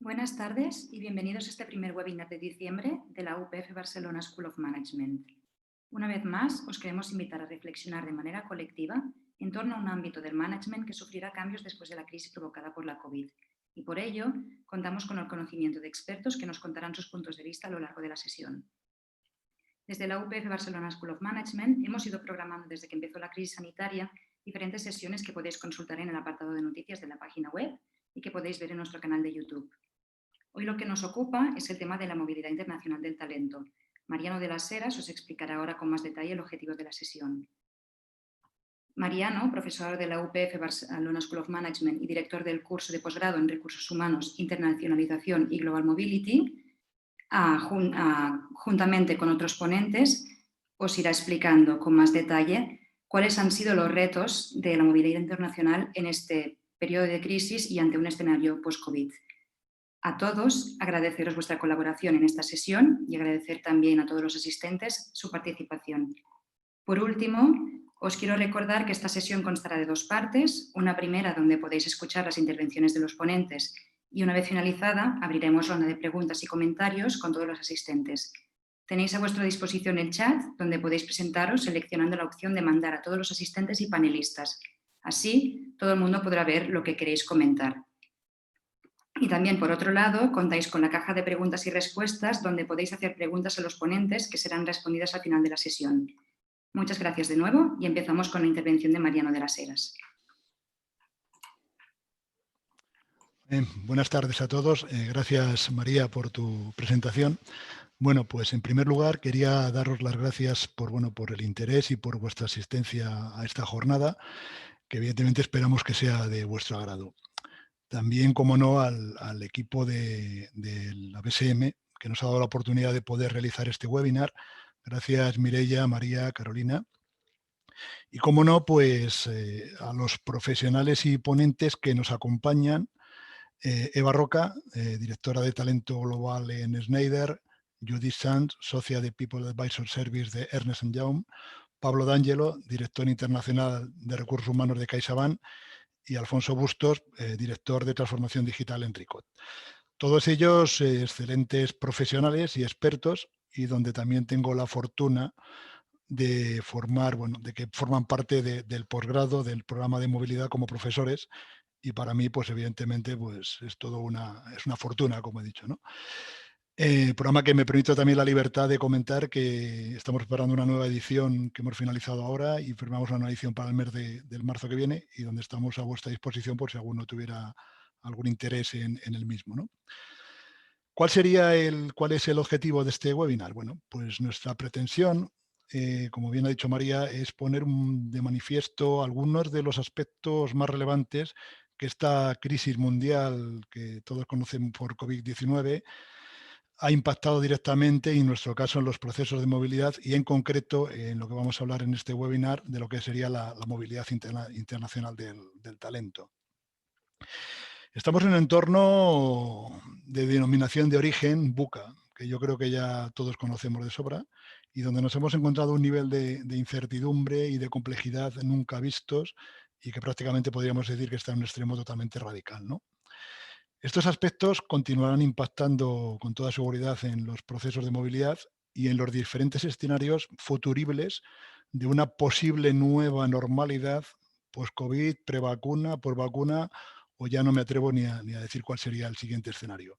Buenas tardes y bienvenidos a este primer webinar de diciembre de la UPF Barcelona School of Management. Una vez más, os queremos invitar a reflexionar de manera colectiva en torno a un ámbito del management que sufrirá cambios después de la crisis provocada por la COVID. Y por ello, contamos con el conocimiento de expertos que nos contarán sus puntos de vista a lo largo de la sesión. Desde la UPF Barcelona School of Management hemos ido programando desde que empezó la crisis sanitaria diferentes sesiones que podéis consultar en el apartado de noticias de la página web y que podéis ver en nuestro canal de YouTube. Hoy lo que nos ocupa es el tema de la movilidad internacional del talento. Mariano de las Heras os explicará ahora con más detalle el objetivo de la sesión. Mariano, profesor de la UPF Barcelona School of Management y director del curso de posgrado en Recursos Humanos, Internacionalización y Global Mobility, juntamente con otros ponentes, os irá explicando con más detalle cuáles han sido los retos de la movilidad internacional en este periodo de crisis y ante un escenario post-COVID. A todos, agradeceros vuestra colaboración en esta sesión y agradecer también a todos los asistentes su participación. Por último, os quiero recordar que esta sesión constará de dos partes. Una primera donde podéis escuchar las intervenciones de los ponentes y una vez finalizada abriremos ronda de preguntas y comentarios con todos los asistentes. Tenéis a vuestra disposición el chat donde podéis presentaros seleccionando la opción de mandar a todos los asistentes y panelistas. Así, todo el mundo podrá ver lo que queréis comentar. Y también, por otro lado, contáis con la caja de preguntas y respuestas donde podéis hacer preguntas a los ponentes que serán respondidas al final de la sesión. Muchas gracias de nuevo y empezamos con la intervención de Mariano de las Heras. Buenas tardes a todos. Gracias, María, por tu presentación. Bueno, pues en primer lugar quería daros las gracias por el interés y por vuestra asistencia a esta jornada, que evidentemente esperamos que sea de vuestro agrado. También, como no, al equipo de la BSM, que nos ha dado la oportunidad de poder realizar este webinar. Gracias, Mireia, María, Carolina. Y, como no, pues a los profesionales y ponentes que nos acompañan. Eva Roca, directora de Talento Global en Schneider, Judith Sanz, socia de People Advisor Service de Ernst & Young, Pablo D'Angelo, director internacional de Recursos Humanos de CaixaBank, y Alfonso Bustos, director de Transformación Digital en Ricot. Todos ellos excelentes profesionales y expertos, y donde también tengo la fortuna de que forman parte del posgrado del programa de movilidad como profesores. Y para mí, pues evidentemente, pues es todo una fortuna, como he dicho, ¿no? Programa que me permite también la libertad de comentar que estamos preparando una nueva edición que hemos finalizado ahora y firmamos una nueva edición para el mes del marzo que viene y donde estamos a vuestra disposición por si alguno tuviera algún interés en el mismo, ¿no? ¿Cuál es el objetivo de este webinar? Bueno, pues nuestra pretensión, como bien ha dicho María, es poner de manifiesto algunos de los aspectos más relevantes que esta crisis mundial que todos conocen por COVID-19 ha impactado directamente, y en nuestro caso en los procesos de movilidad y en concreto en lo que vamos a hablar en este webinar de lo que sería la movilidad internacional del talento. Estamos en un entorno de denominación de origen, VUCA, que yo creo que ya todos conocemos de sobra, y donde nos hemos encontrado un nivel de incertidumbre y de complejidad nunca vistos y que prácticamente podríamos decir que está en un extremo totalmente radical, ¿no? Estos aspectos continuarán impactando con toda seguridad en los procesos de movilidad y en los diferentes escenarios futuribles de una posible nueva normalidad post-COVID, pre-vacuna, por-vacuna, o ya no me atrevo ni a decir cuál sería el siguiente escenario.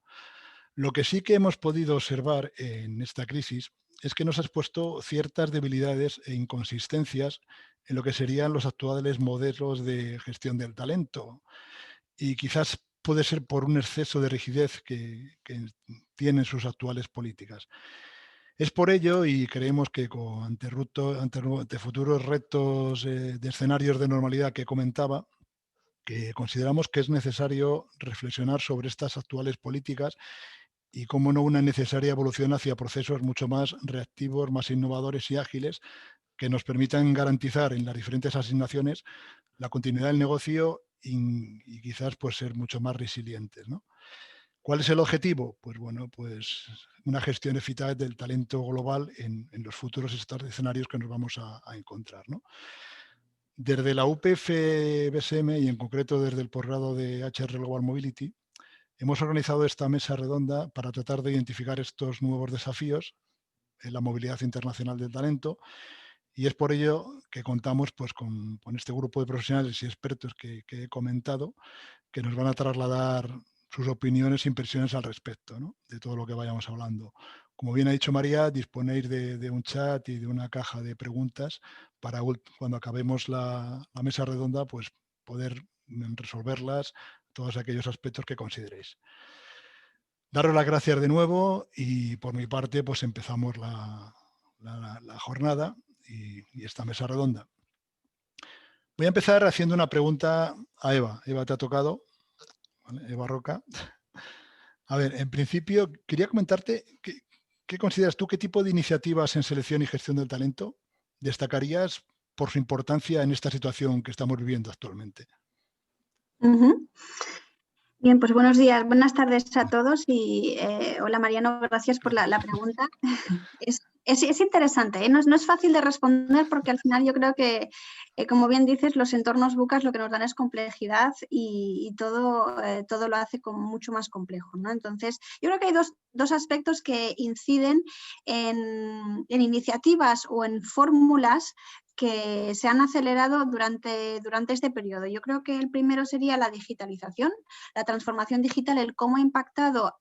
Lo que sí que hemos podido observar en esta crisis es que nos ha expuesto ciertas debilidades e inconsistencias en lo que serían los actuales modelos de gestión del talento, y quizás puede ser por un exceso de rigidez que tienen sus actuales políticas. Es por ello, y creemos que ante futuros retos de escenarios de normalidad que comentaba, que consideramos que es necesario reflexionar sobre estas actuales políticas y, cómo no, una necesaria evolución hacia procesos mucho más reactivos, más innovadores y ágiles que nos permitan garantizar en las diferentes asignaciones la continuidad del negocio y quizás pues ser mucho más resilientes, ¿no? ¿Cuál es el objetivo? Pues bueno, pues una gestión eficaz del talento global en los futuros escenarios que nos vamos a encontrar, ¿no? Desde la UPF BSM y en concreto desde el posgrado de HR Global Mobility, Hemos organizado esta mesa redonda para tratar de identificar estos nuevos desafíos en la movilidad internacional del talento, y es por ello que contamos pues, con este grupo de profesionales y expertos que he comentado, que nos van a trasladar sus opiniones e impresiones al respecto, ¿no?, de todo lo que vayamos hablando. Como bien ha dicho María, disponéis de un chat y de una caja de preguntas para cuando acabemos la mesa redonda, pues poder resolverlas, todos aquellos aspectos que consideréis. Daros las gracias de nuevo y por mi parte pues empezamos la jornada y esta mesa redonda. Voy a empezar haciendo una pregunta a Eva. Eva, te ha tocado, ¿vale? Eva Roca. A ver, en principio quería comentarte qué consideras tú, qué tipo de iniciativas en selección y gestión del talento destacarías por su importancia en esta situación que estamos viviendo actualmente. Bien, pues buenos días, buenas tardes a todos y hola Mariano, gracias por la pregunta. Es interesante, ¿eh? No es fácil de responder porque al final yo creo que, como bien dices, los entornos VUCA lo que nos dan es complejidad y todo lo hace como mucho más complejo, ¿no? Entonces, yo creo que hay dos aspectos que inciden en iniciativas o en fórmulas que se han acelerado durante este periodo. Yo creo que el primero sería la digitalización, la transformación digital, el cómo ha impactado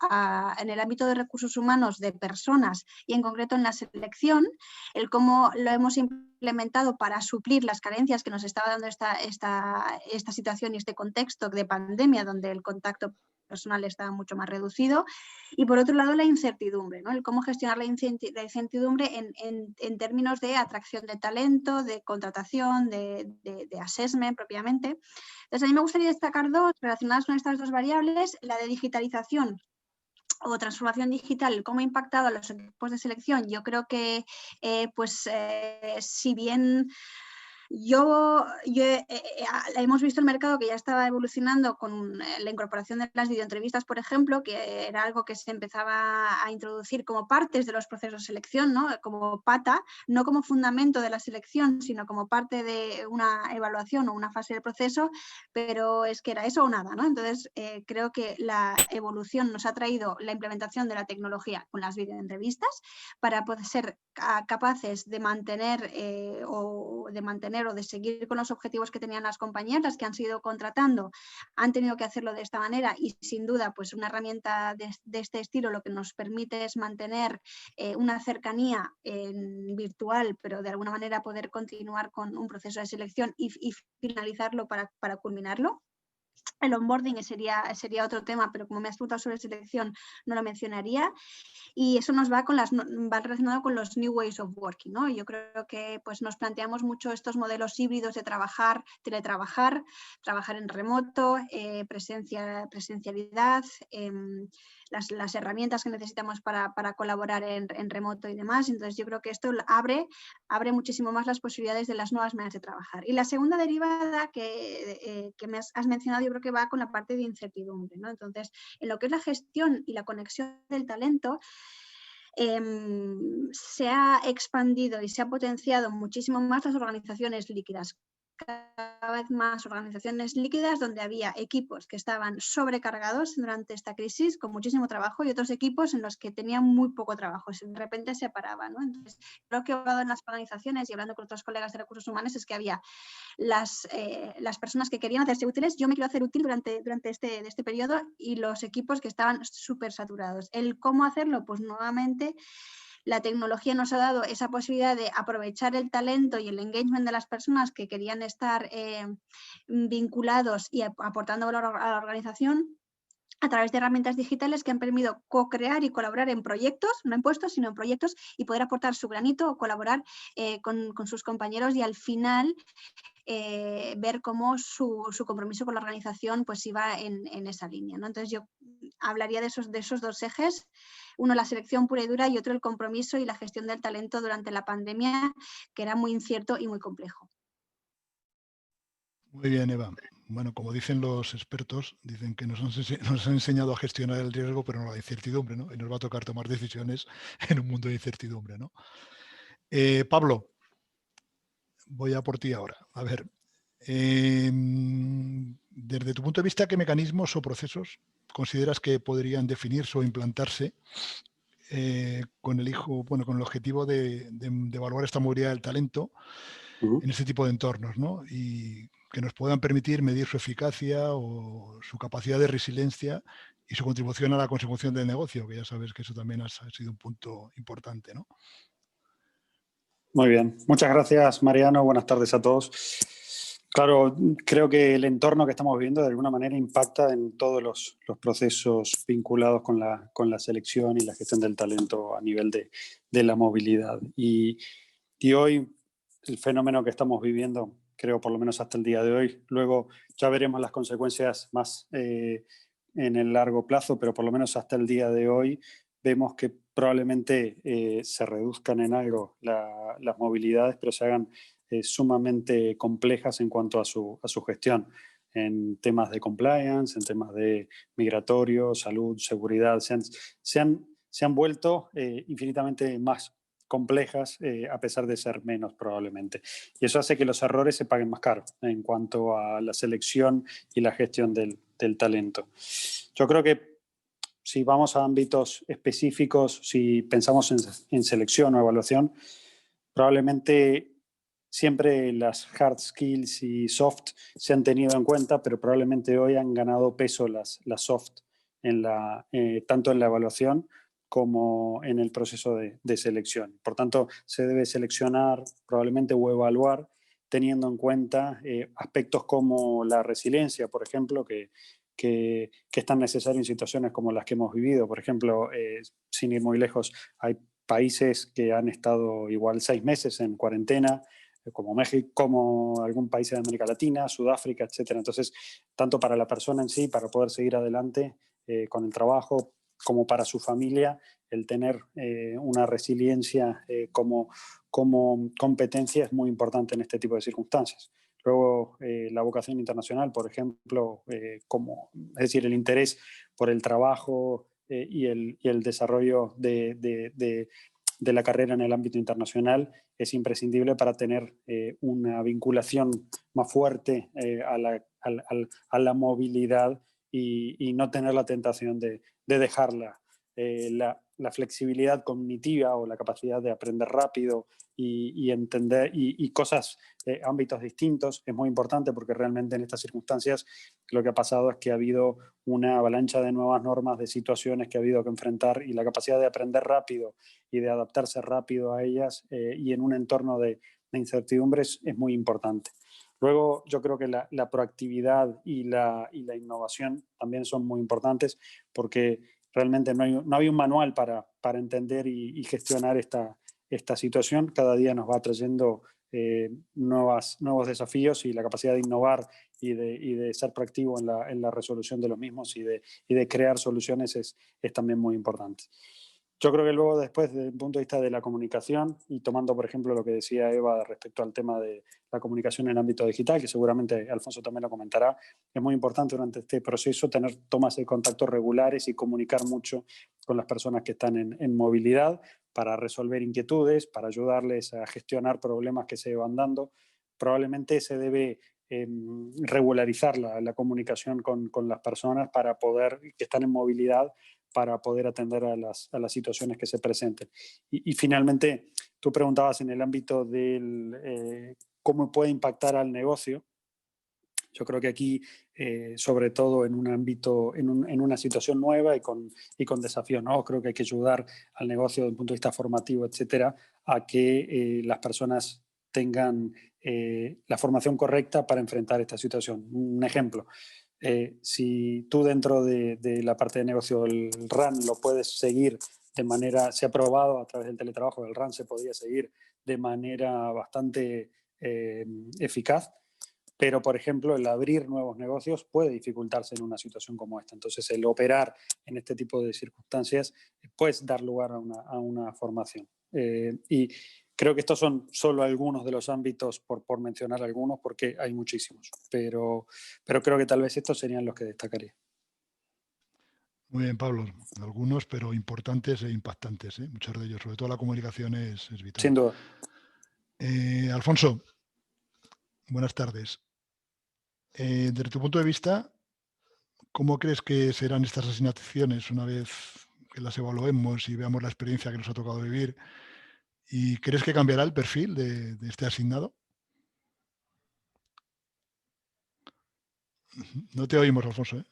en el ámbito de recursos humanos de personas y en concreto en la selección, el cómo lo hemos implementado para suplir las carencias que nos estaba dando esta situación y este contexto de pandemia donde el contacto personal está mucho más reducido, y por otro lado la incertidumbre, ¿no? El cómo gestionar la incertidumbre en términos de atracción de talento, de contratación, de assessment propiamente. Entonces a mí me gustaría destacar dos relacionadas con estas dos variables: la de digitalización o transformación digital, cómo ha impactado a los equipos de selección. Yo creo que si bien hemos visto el mercado que ya estaba evolucionando con la incorporación de las videoentrevistas, por ejemplo, que era algo que se empezaba a introducir como partes de los procesos de selección, ¿no? Como pata, no como fundamento de la selección, sino como parte de una evaluación o una fase del proceso, pero es que era eso o nada, ¿no? Entonces, creo que la evolución nos ha traído la implementación de la tecnología con las videoentrevistas para poder ser capaces de mantener o de seguir con los objetivos que tenían las compañías. Las que han sido contratando han tenido que hacerlo de esta manera y sin duda pues una herramienta de este estilo lo que nos permite es mantener una cercanía virtual, pero de alguna manera poder continuar con un proceso de selección y finalizarlo para culminarlo. El onboarding sería otro tema, pero como me has preguntado sobre selección no lo mencionaría. Y eso nos va relacionado con los new ways of working, ¿no? Yo creo que pues, nos planteamos mucho estos modelos híbridos de trabajar, teletrabajar, trabajar en remoto, presencialidad, las herramientas que necesitamos para colaborar en remoto y demás. Entonces yo creo que esto abre muchísimo más las posibilidades de las nuevas maneras de trabajar. Y la segunda derivada que me has mencionado, yo creo que va con la parte de incertidumbre, ¿no? Entonces, en lo que es la gestión y la conexión del talento, se ha expandido y se ha potenciado muchísimo más las organizaciones líquidas. Cada vez más organizaciones líquidas donde había equipos que estaban sobrecargados durante esta crisis con muchísimo trabajo y otros equipos en los que tenían muy poco trabajo, de repente se paraban, ¿no? Entonces, creo que he hablado en las organizaciones y hablando con otros colegas de recursos humanos es que había las personas que querían hacerse útiles, yo me quiero hacer útil durante este periodo, y los equipos que estaban súper saturados. El cómo hacerlo, pues nuevamente la tecnología nos ha dado esa posibilidad de aprovechar el talento y el engagement de las personas que querían estar vinculados y aportando valor a la organización a través de herramientas digitales que han permitido co-crear y colaborar en proyectos, no en puestos, sino en proyectos, y poder aportar su granito o colaborar con sus compañeros y al final ver cómo su compromiso con la organización pues iba en esa línea, ¿no? Entonces yo hablaría de esos dos ejes, uno la selección pura y dura y otro el compromiso y la gestión del talento durante la pandemia, que era muy incierto y muy complejo. Muy bien, Eva. Bueno, como dicen los expertos, dicen que nos han enseñado a gestionar el riesgo, pero no la incertidumbre, ¿no? Y nos va a tocar tomar decisiones en un mundo de incertidumbre, ¿no? Pablo, voy a por ti ahora. A ver, desde tu punto de vista, ¿qué mecanismos o procesos consideras que podrían definirse o implantarse con el objetivo de evaluar esta movilidad del talento en este tipo de entornos, ¿no? Y que nos puedan permitir medir su eficacia o su capacidad de resiliencia y su contribución a la consecución del negocio, que ya sabes que eso también ha sido un punto importante, ¿no? Muy bien. Muchas gracias, Mariano. Buenas tardes a todos. Claro, creo que el entorno que estamos viviendo de alguna manera impacta en todos los procesos vinculados con la selección y la gestión del talento a nivel de la movilidad. Y hoy el fenómeno que estamos viviendo, creo por lo menos hasta el día de hoy, luego ya veremos las consecuencias más en el largo plazo, pero por lo menos hasta el día de hoy vemos que probablemente se reduzcan en algo las movilidades, pero se hagan sumamente complejas en cuanto a su gestión, en temas de compliance, en temas de migratorio, salud, seguridad, se han vuelto infinitamente más complejas a pesar de ser menos probablemente. Y eso hace que los errores se paguen más caro en cuanto a la selección y la gestión del talento. Yo creo que si vamos a ámbitos específicos, si pensamos en selección o evaluación, probablemente siempre las hard skills y soft se han tenido en cuenta, pero probablemente hoy han ganado peso las soft tanto en la evaluación como en el proceso de selección. Por tanto, se debe seleccionar probablemente o evaluar teniendo en cuenta aspectos como la resiliencia, por ejemplo, que es tan necesario en situaciones como las que hemos vivido. Por ejemplo, sin ir muy lejos, hay países que han estado igual 6 meses en cuarentena, como México, como algún país de América Latina, Sudáfrica, etc. Entonces, tanto para la persona en sí, para poder seguir adelante con el trabajo, como para su familia, el tener una resiliencia como competencia es muy importante en este tipo de circunstancias. Luego, la vocación internacional, por ejemplo, es decir, el interés por el trabajo y el desarrollo de la carrera en el ámbito internacional es imprescindible para tener una vinculación más fuerte a la movilidad y no tener la tentación de dejarla. La flexibilidad cognitiva o la capacidad de aprender rápido y entender y cosas, ámbitos distintos, es muy importante porque realmente en estas circunstancias lo que ha pasado es que ha habido una avalancha de nuevas normas, de situaciones que ha habido que enfrentar y la capacidad de aprender rápido y de adaptarse rápido a ellas y en un entorno de incertidumbres es muy importante. Luego, yo creo que la proactividad y la innovación también son muy importantes porque realmente no hay un manual para entender y gestionar esta situación. Cada día nos va trayendo nuevos desafíos y la capacidad de innovar y de ser proactivo en la resolución de los mismos y de crear soluciones es también muy importante. Yo creo que luego después, desde el punto de vista de la comunicación, y tomando por ejemplo lo que decía Eva respecto al tema de la comunicación en el ámbito digital, que seguramente Alfonso también lo comentará, es muy importante durante este proceso tener tomas de contacto regulares y comunicar mucho con las personas que están en movilidad para resolver inquietudes, para ayudarles a gestionar problemas que se van dando. Probablemente se debe regularizar la comunicación con las personas para poder, que están en movilidad, para poder atender a las situaciones que se presenten. Y finalmente, tú preguntabas en el ámbito del cómo puede impactar al negocio. Yo creo que aquí, sobre todo en un ámbito, en una situación nueva y con desafíos nuevos, creo que hay que ayudar al negocio desde el punto de vista formativo, etcétera, a que las personas tengan la formación correcta para enfrentar esta situación. Un ejemplo, si tú dentro de la parte de negocio el RAN lo puedes seguir de manera, se ha probado a través del teletrabajo, el RAN se podría seguir de manera bastante eficaz, pero por ejemplo el abrir nuevos negocios puede dificultarse en una situación como esta. Entonces el operar en este tipo de circunstancias puede dar lugar a una formación. Y creo que estos son solo algunos de los ámbitos, por mencionar algunos, porque hay muchísimos, pero creo que tal vez estos serían los que destacaría. Muy bien, Pablo. Algunos, pero importantes e impactantes, ¿eh? Muchos de ellos. Sobre todo la comunicación es vital. Sin duda. Alfonso, buenas tardes. Desde tu punto de vista, ¿Cómo crees que serán estas asignaciones una vez que las evaluemos y veamos la experiencia que nos ha tocado vivir? ¿Y crees que cambiará el perfil de este asignado? No te oímos, Alfonso, ¿eh?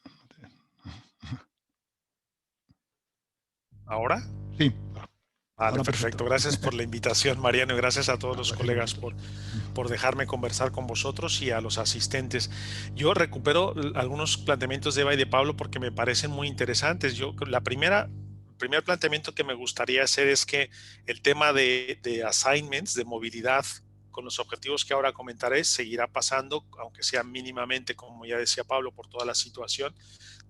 ¿Ahora? Sí, Vale, ahora perfecto. perfecto. Gracias por la invitación, Mariano, y gracias a todos los Gracias a colegas vosotros. por dejarme conversar con vosotros y a los asistentes. Yo recupero algunos planteamientos de Eva y de Pablo porque me parecen muy interesantes. El primer planteamiento que me gustaría hacer es que el tema de assignments, de movilidad, con los objetivos que ahora comentaré, seguirá pasando, aunque sea mínimamente, como ya decía Pablo, por toda la situación,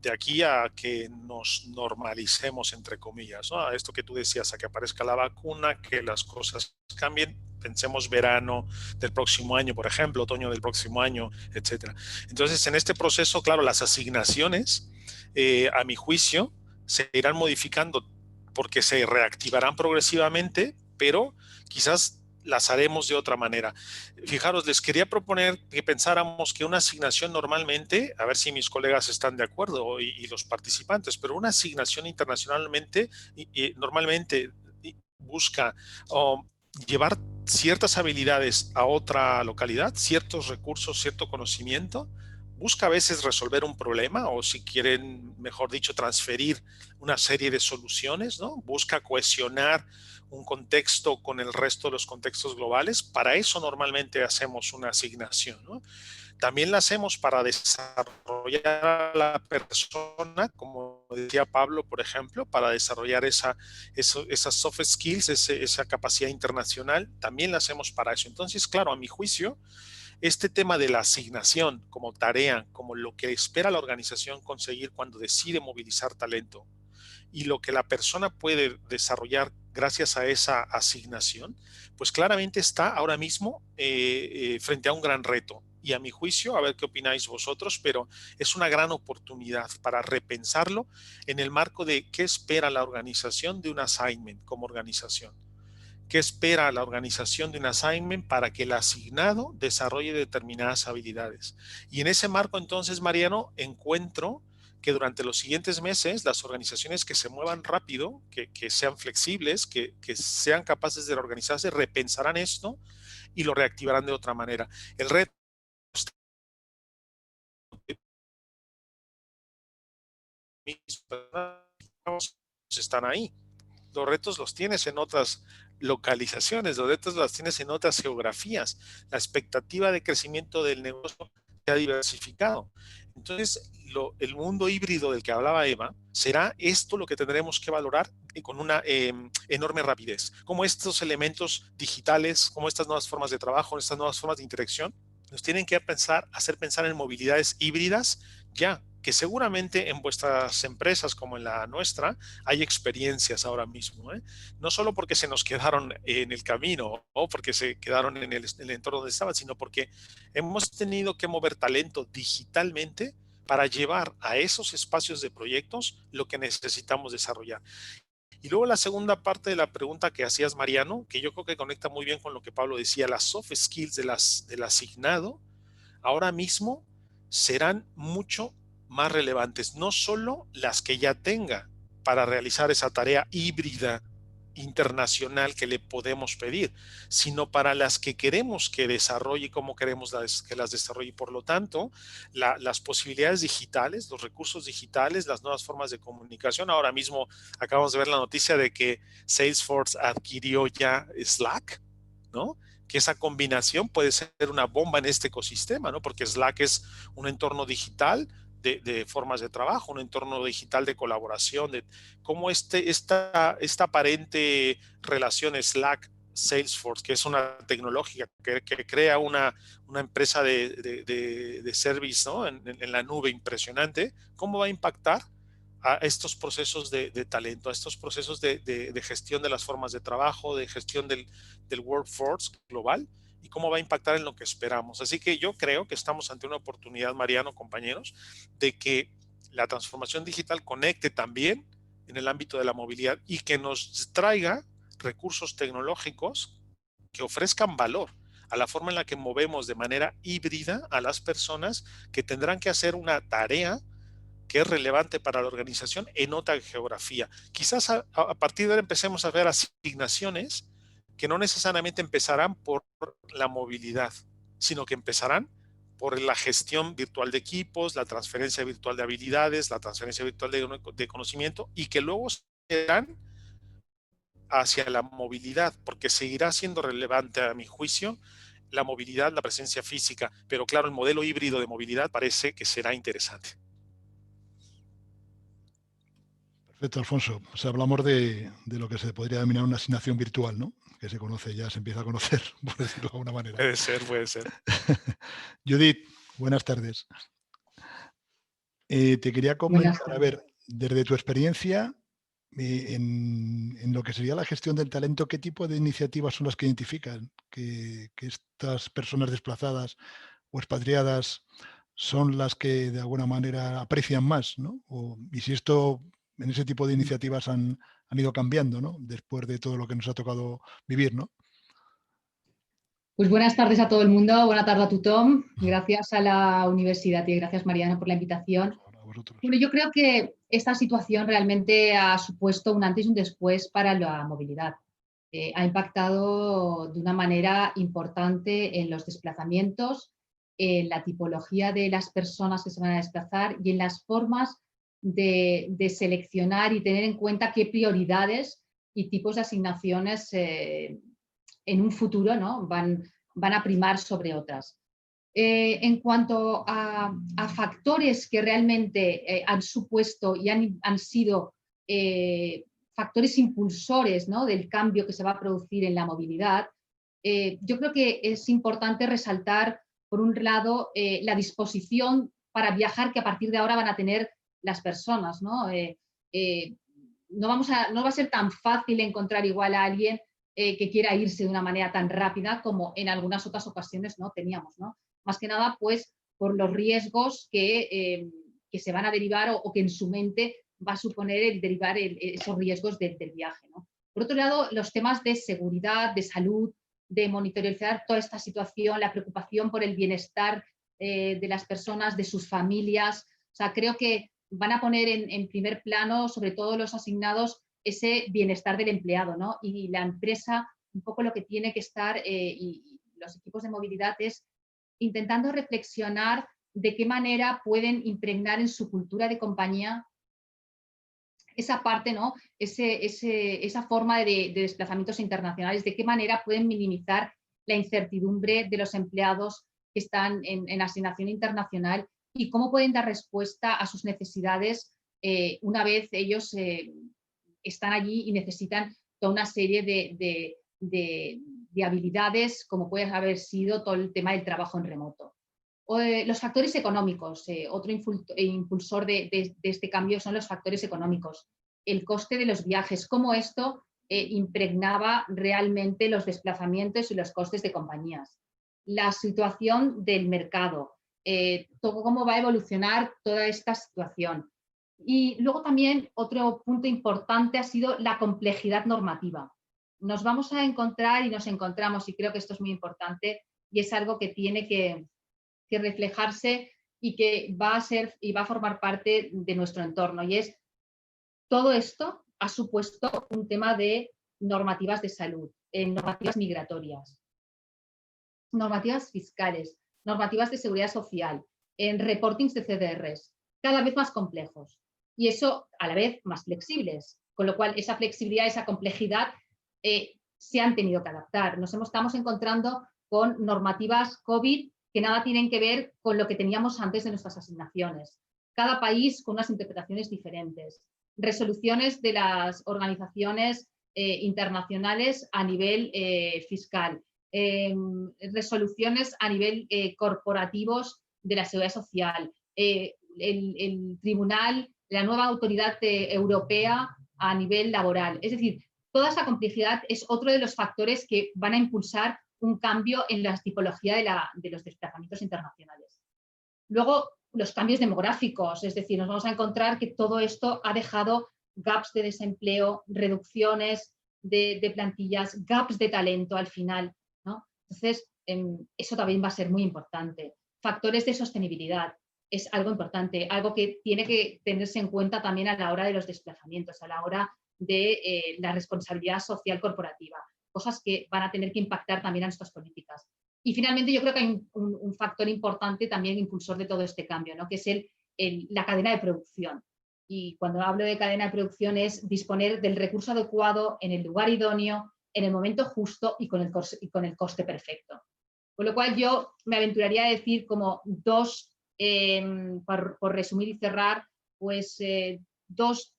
de aquí a que nos normalicemos, entre comillas, ¿no? A esto que tú decías, a que aparezca la vacuna, que las cosas cambien, pensemos verano del próximo año, por ejemplo, otoño del próximo año, etcétera. Entonces, en este proceso, claro, las asignaciones, a mi juicio, se irán modificando porque se reactivarán progresivamente, pero quizás las haremos de otra manera. Fijaros, les quería proponer que pensáramos que una asignación normalmente, a ver si mis colegas están de acuerdo y los participantes, pero una asignación internacionalmente normalmente busca llevar ciertas habilidades a otra localidad, ciertos recursos, cierto conocimiento, busca a veces resolver un problema o si quieren, mejor dicho, transferir una serie de soluciones, ¿no? Busca cohesionar un contexto con el resto de los contextos globales. Para eso normalmente hacemos una asignación, ¿no? También la hacemos para desarrollar a la persona, como decía Pablo, por ejemplo, para desarrollar esas soft skills, esa capacidad internacional, también la hacemos para eso. Entonces, claro, a mi juicio, este tema de la asignación como tarea, como lo que espera la organización conseguir cuando decide movilizar talento y lo que la persona puede desarrollar gracias a esa asignación, pues claramente está ahora mismo frente a un gran reto. Y a mi juicio, a ver qué opináis vosotros, pero es una gran oportunidad para repensarlo en el marco de qué espera la organización de un assignment como organización. ¿Qué espera la organización de un assignment para que el asignado desarrolle determinadas habilidades? Y en ese marco, entonces, Mariano, encuentro que durante los siguientes meses las organizaciones que se muevan rápido, que sean flexibles, que sean capaces de organizarse, repensarán esto y lo reactivarán de otra manera. El reto están ahí. Los retos los tienes en otras localizaciones, los retos los tienes en otras geografías. La expectativa de crecimiento del negocio se ha diversificado. Entonces, el mundo híbrido del que hablaba Eva, será esto lo que tendremos que valorar con una enorme rapidez. Como estos elementos digitales, como estas nuevas formas de trabajo, estas nuevas formas de interacción, nos tienen que hacer pensar en movilidades híbridas ya, que seguramente en vuestras empresas como en la nuestra hay experiencias ahora mismo, ¿eh? No solo porque se nos quedaron en el camino o porque se quedaron en el entorno donde estaban, sino porque hemos tenido que mover talento digitalmente para llevar a esos espacios de proyectos lo que necesitamos desarrollar. Y luego la segunda parte de la pregunta que hacías, Mariano, que yo creo que conecta muy bien con lo que Pablo decía, las soft skills del asignado, ahora mismo serán mucho más relevantes, no solo las que ya tenga para realizar esa tarea híbrida internacional que le podemos pedir, sino para las que queremos que desarrolle, cómo queremos que las desarrolle. Por lo tanto, las posibilidades digitales, los recursos digitales, las nuevas formas de comunicación. Ahora mismo acabamos de ver la noticia de que Salesforce adquirió ya Slack, ¿no? Que esa combinación puede ser una bomba en este ecosistema, ¿no? Porque Slack es un entorno digital de formas de trabajo, un entorno digital de colaboración, de cómo esta aparente relación Slack-Salesforce, que es una tecnológica que crea una empresa de service, ¿no? en la nube impresionante, ¿cómo va a impactar a estos procesos de talento, a estos procesos de gestión de las formas de trabajo, de gestión del workforce global y cómo va a impactar en lo que esperamos? Así que yo creo que estamos ante una oportunidad, Mariano, compañeros, de que la transformación digital conecte también en el ámbito de la movilidad y que nos traiga recursos tecnológicos que ofrezcan valor a la forma en la que movemos de manera híbrida a las personas que tendrán que hacer una tarea que es relevante para la organización en otra geografía. Quizás a partir de ahora empecemos a ver asignaciones que no necesariamente empezarán por la movilidad, sino que empezarán por la gestión virtual de equipos, la transferencia virtual de habilidades, la transferencia virtual de conocimiento, y que luego serán hacia la movilidad, porque seguirá siendo relevante a mi juicio la movilidad, la presencia física, pero claro, el modelo híbrido de movilidad parece que será interesante. Perfecto, Alfonso. O sea, hablamos de lo que se podría denominar una asignación virtual, ¿no? Que se conoce, ya se empieza a conocer, por decirlo de alguna manera. Puede ser, puede ser. Judith, buenas tardes. Te quería comentar, a ver, desde tu experiencia, en lo que sería la gestión del talento, ¿qué tipo de iniciativas son las que identifican que estas personas desplazadas o expatriadas son las que de alguna manera aprecian más, ¿no? Y si esto, en ese tipo de iniciativas han ido cambiando, ¿no? Después de todo lo que nos ha tocado vivir, ¿no? Pues buenas tardes a todo el mundo, buena tarde a tu Tom, gracias a la universidad y gracias Mariano por la invitación. Bueno, yo creo que esta situación realmente ha supuesto un antes y un después para la movilidad. Ha impactado de una manera importante en los desplazamientos, en la tipología de las personas que se van a desplazar y en las formas de seleccionar y tener en cuenta qué prioridades y tipos de asignaciones en un futuro, ¿no? van a primar sobre otras. En cuanto a factores que realmente han supuesto y han sido factores impulsores, ¿no? del cambio que se va a producir en la movilidad, yo creo que es importante resaltar, por un lado, la disposición para viajar que a partir de ahora van a tener las personas, ¿no? No va a ser tan fácil encontrar igual a alguien que quiera irse de una manera tan rápida como en algunas otras ocasiones no teníamos, ¿no? Más que nada, pues, por los riesgos que se van a derivar o que en su mente va a suponer el derivar esos riesgos del viaje, ¿no? Por otro lado, los temas de seguridad, de salud, de monitorizar toda esta situación, la preocupación por el bienestar de las personas, de sus familias. O sea, creo que van a poner en primer plano, sobre todo los asignados, ese bienestar del empleado, ¿no? Y la empresa, un poco lo que tiene que estar, y los equipos de movilidad, es intentando reflexionar de qué manera pueden impregnar en su cultura de compañía esa parte, ¿no? Esa forma de desplazamientos internacionales, de qué manera pueden minimizar la incertidumbre de los empleados que están en asignación internacional y cómo pueden dar respuesta a sus necesidades una vez ellos están allí y necesitan toda una serie de habilidades, como puede haber sido todo el tema del trabajo en remoto. Los factores económicos, otro impulsor de este cambio son los factores económicos. El coste de los viajes, cómo esto impregnaba realmente los desplazamientos y los costes de compañías. La situación del mercado, cómo va a evolucionar toda esta situación. Y luego también otro punto importante ha sido la complejidad normativa. Nos vamos a encontrar y nos encontramos, y creo que esto es muy importante y es algo que tiene que reflejarse y que va a formar parte de nuestro entorno. Y es, todo esto ha supuesto un tema de normativas de salud, normativas migratorias, normativas fiscales, normativas de seguridad social, en reportings de CDRs, cada vez más complejos. Y eso, a la vez, más flexibles. Con lo cual, esa flexibilidad, esa complejidad se han tenido que adaptar. Nos estamos encontrando con normativas COVID que nada tienen que ver con lo que teníamos antes de nuestras asignaciones. Cada país con unas interpretaciones diferentes. Resoluciones de las organizaciones internacionales a nivel fiscal. Resoluciones a nivel corporativos de la seguridad social. El tribunal, la nueva autoridad europea a nivel laboral. Es decir, toda esa complejidad es otro de los factores que van a impulsar un cambio en la tipología de los desplazamientos internacionales. Luego, los cambios demográficos, es decir, nos vamos a encontrar que todo esto ha dejado gaps de desempleo, reducciones de plantillas, gaps de talento al final, ¿no? Entonces, eso también va a ser muy importante. Factores de sostenibilidad. es algo importante, algo que tiene que tenerse en cuenta también a la hora de los desplazamientos, a la hora de la responsabilidad social corporativa, cosas que van a tener que impactar también a nuestras políticas. Y finalmente yo creo que hay un factor importante también impulsor de todo este cambio, ¿no? Que es la cadena de producción. Y cuando hablo de cadena de producción es disponer del recurso adecuado en el lugar idóneo, en el momento justo y con el coste perfecto. Con lo cual yo me aventuraría a decir como dos, por resumir y cerrar, pues dos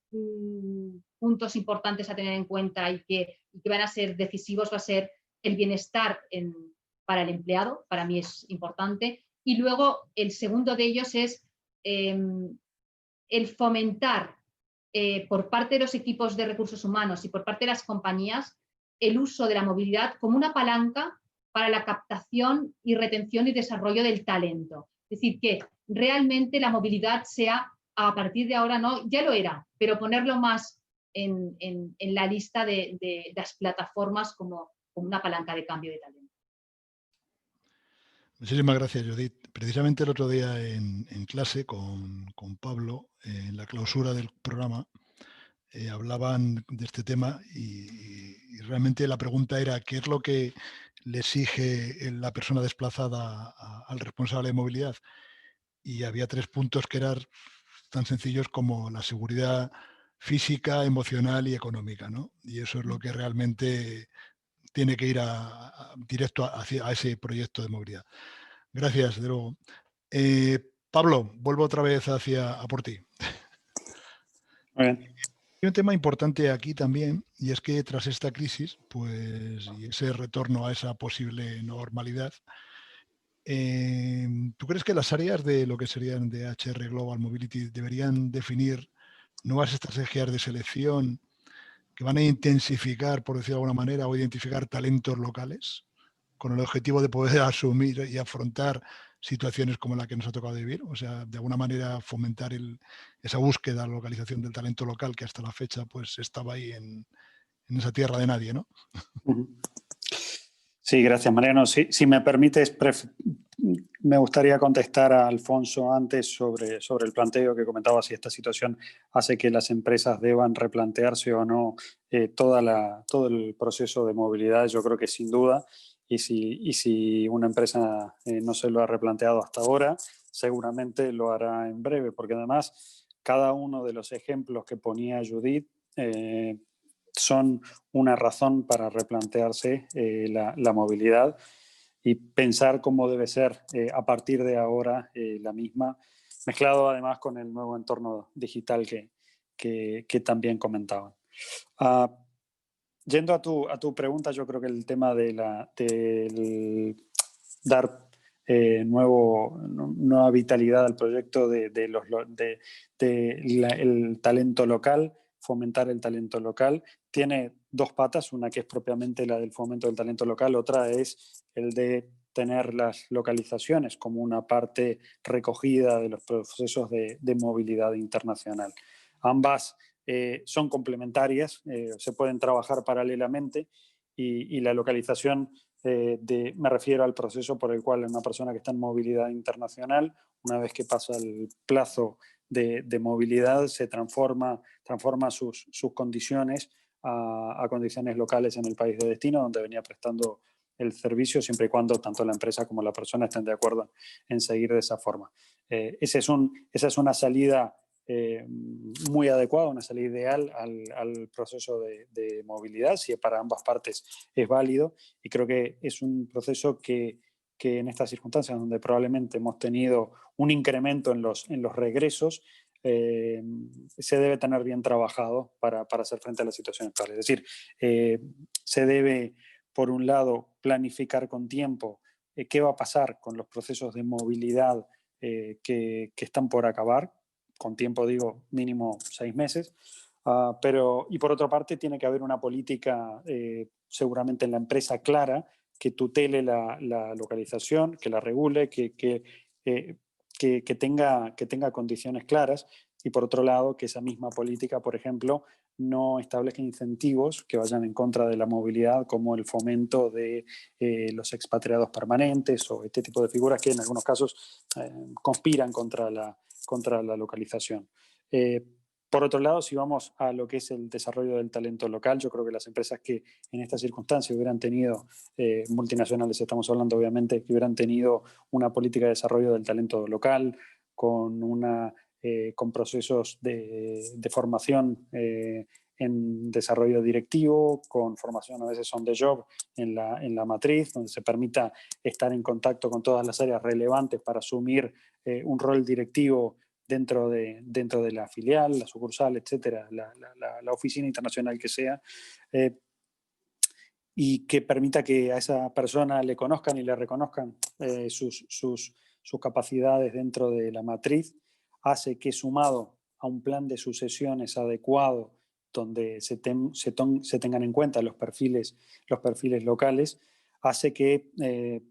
puntos importantes a tener en cuenta y que van a ser decisivos, va a ser el bienestar para el empleado, para mí es importante, y luego el segundo de ellos es el fomentar por parte de los equipos de recursos humanos y por parte de las compañías el uso de la movilidad como una palanca para la captación y retención y desarrollo del talento. Es decir, que realmente la movilidad sea, a partir de ahora, no, ya lo era, pero ponerlo más en la lista de las plataformas como una palanca de cambio de talento. Muchísimas gracias, Judith. Precisamente el otro día en clase con Pablo, en la clausura del programa, hablaban de este tema y realmente la pregunta era ¿qué es lo que le exige la persona desplazada al responsable de movilidad? Y había 3 puntos que eran tan sencillos como la seguridad física, emocional y económica, ¿no? Y eso es lo que realmente tiene que ir directo a ese proyecto de movilidad. Gracias, de luego. Pablo, vuelvo otra vez a por ti. Muy bien. Hay un tema importante aquí también, y es que tras esta crisis, pues, y ese retorno a esa posible normalidad, ¿tú crees que las áreas de lo que serían de HR Global Mobility deberían definir nuevas estrategias de selección que van a intensificar, por decirlo de alguna manera, o identificar talentos locales con el objetivo de poder asumir y afrontar situaciones como la que nos ha tocado vivir? O sea, de alguna manera fomentar esa búsqueda, localización del talento local que hasta la fecha pues estaba ahí en esa tierra de nadie, ¿no? Sí, gracias, Mariano. Si me permites, me gustaría contestar a Alfonso antes sobre el planteo que comentaba, si esta situación hace que las empresas deban replantearse o no todo el proceso de movilidad. Yo creo que sin duda, y si una empresa no se lo ha replanteado hasta ahora, seguramente lo hará en breve, porque además cada uno de los ejemplos que ponía Judith son una razón para replantearse la movilidad y pensar cómo debe ser a partir de ahora la misma, mezclado además con el nuevo entorno digital que también comentaban. Yendo a tu pregunta, yo creo que el tema de dar nueva vitalidad al proyecto el talento local, fomentar el talento local, tiene 2 patas, una que es propiamente la del fomento del talento local, otra es el de tener las localizaciones como una parte recogida de los procesos de movilidad internacional. Ambas son complementarias, se pueden trabajar paralelamente y la localización, me refiero al proceso por el cual una persona que está en movilidad internacional, una vez que pasa el plazo de movilidad, se transforma sus condiciones a condiciones locales en el país de destino, donde venía prestando el servicio, siempre y cuando tanto la empresa como la persona estén de acuerdo en seguir de esa forma. Esa es una salida muy adecuada, una salida ideal al proceso de movilidad, si para ambas partes es válido, y creo que es un proceso que en estas circunstancias donde probablemente hemos tenido un incremento en los regresos, se debe tener bien trabajado para hacer frente a la situación actual. Es decir, se debe, por un lado, planificar con tiempo qué va a pasar con los procesos de movilidad que están por acabar, con tiempo digo mínimo 6 meses, y por otra parte tiene que haber una política seguramente en la empresa clara que tutele la localización, que la regule, que tenga condiciones claras y por otro lado que esa misma política, por ejemplo, no establezca incentivos que vayan en contra de la movilidad, como el fomento de los expatriados permanentes o este tipo de figuras que en algunos casos conspiran contra la localización. Por otro lado, si vamos a lo que es el desarrollo del talento local, yo creo que las empresas que en estas circunstancias hubieran tenido, multinacionales estamos hablando obviamente, que hubieran tenido una política de desarrollo del talento local, con procesos de formación en desarrollo directivo, con formación a veces on the job en la matriz, donde se permita estar en contacto con todas las áreas relevantes para asumir un rol directivo dentro de la filial, la sucursal, etcétera, la oficina internacional que sea, y que permita que a esa persona le conozcan y le reconozcan sus capacidades dentro de la matriz, hace que, sumado a un plan de sucesiones adecuado donde se tengan en cuenta los perfiles locales, hace que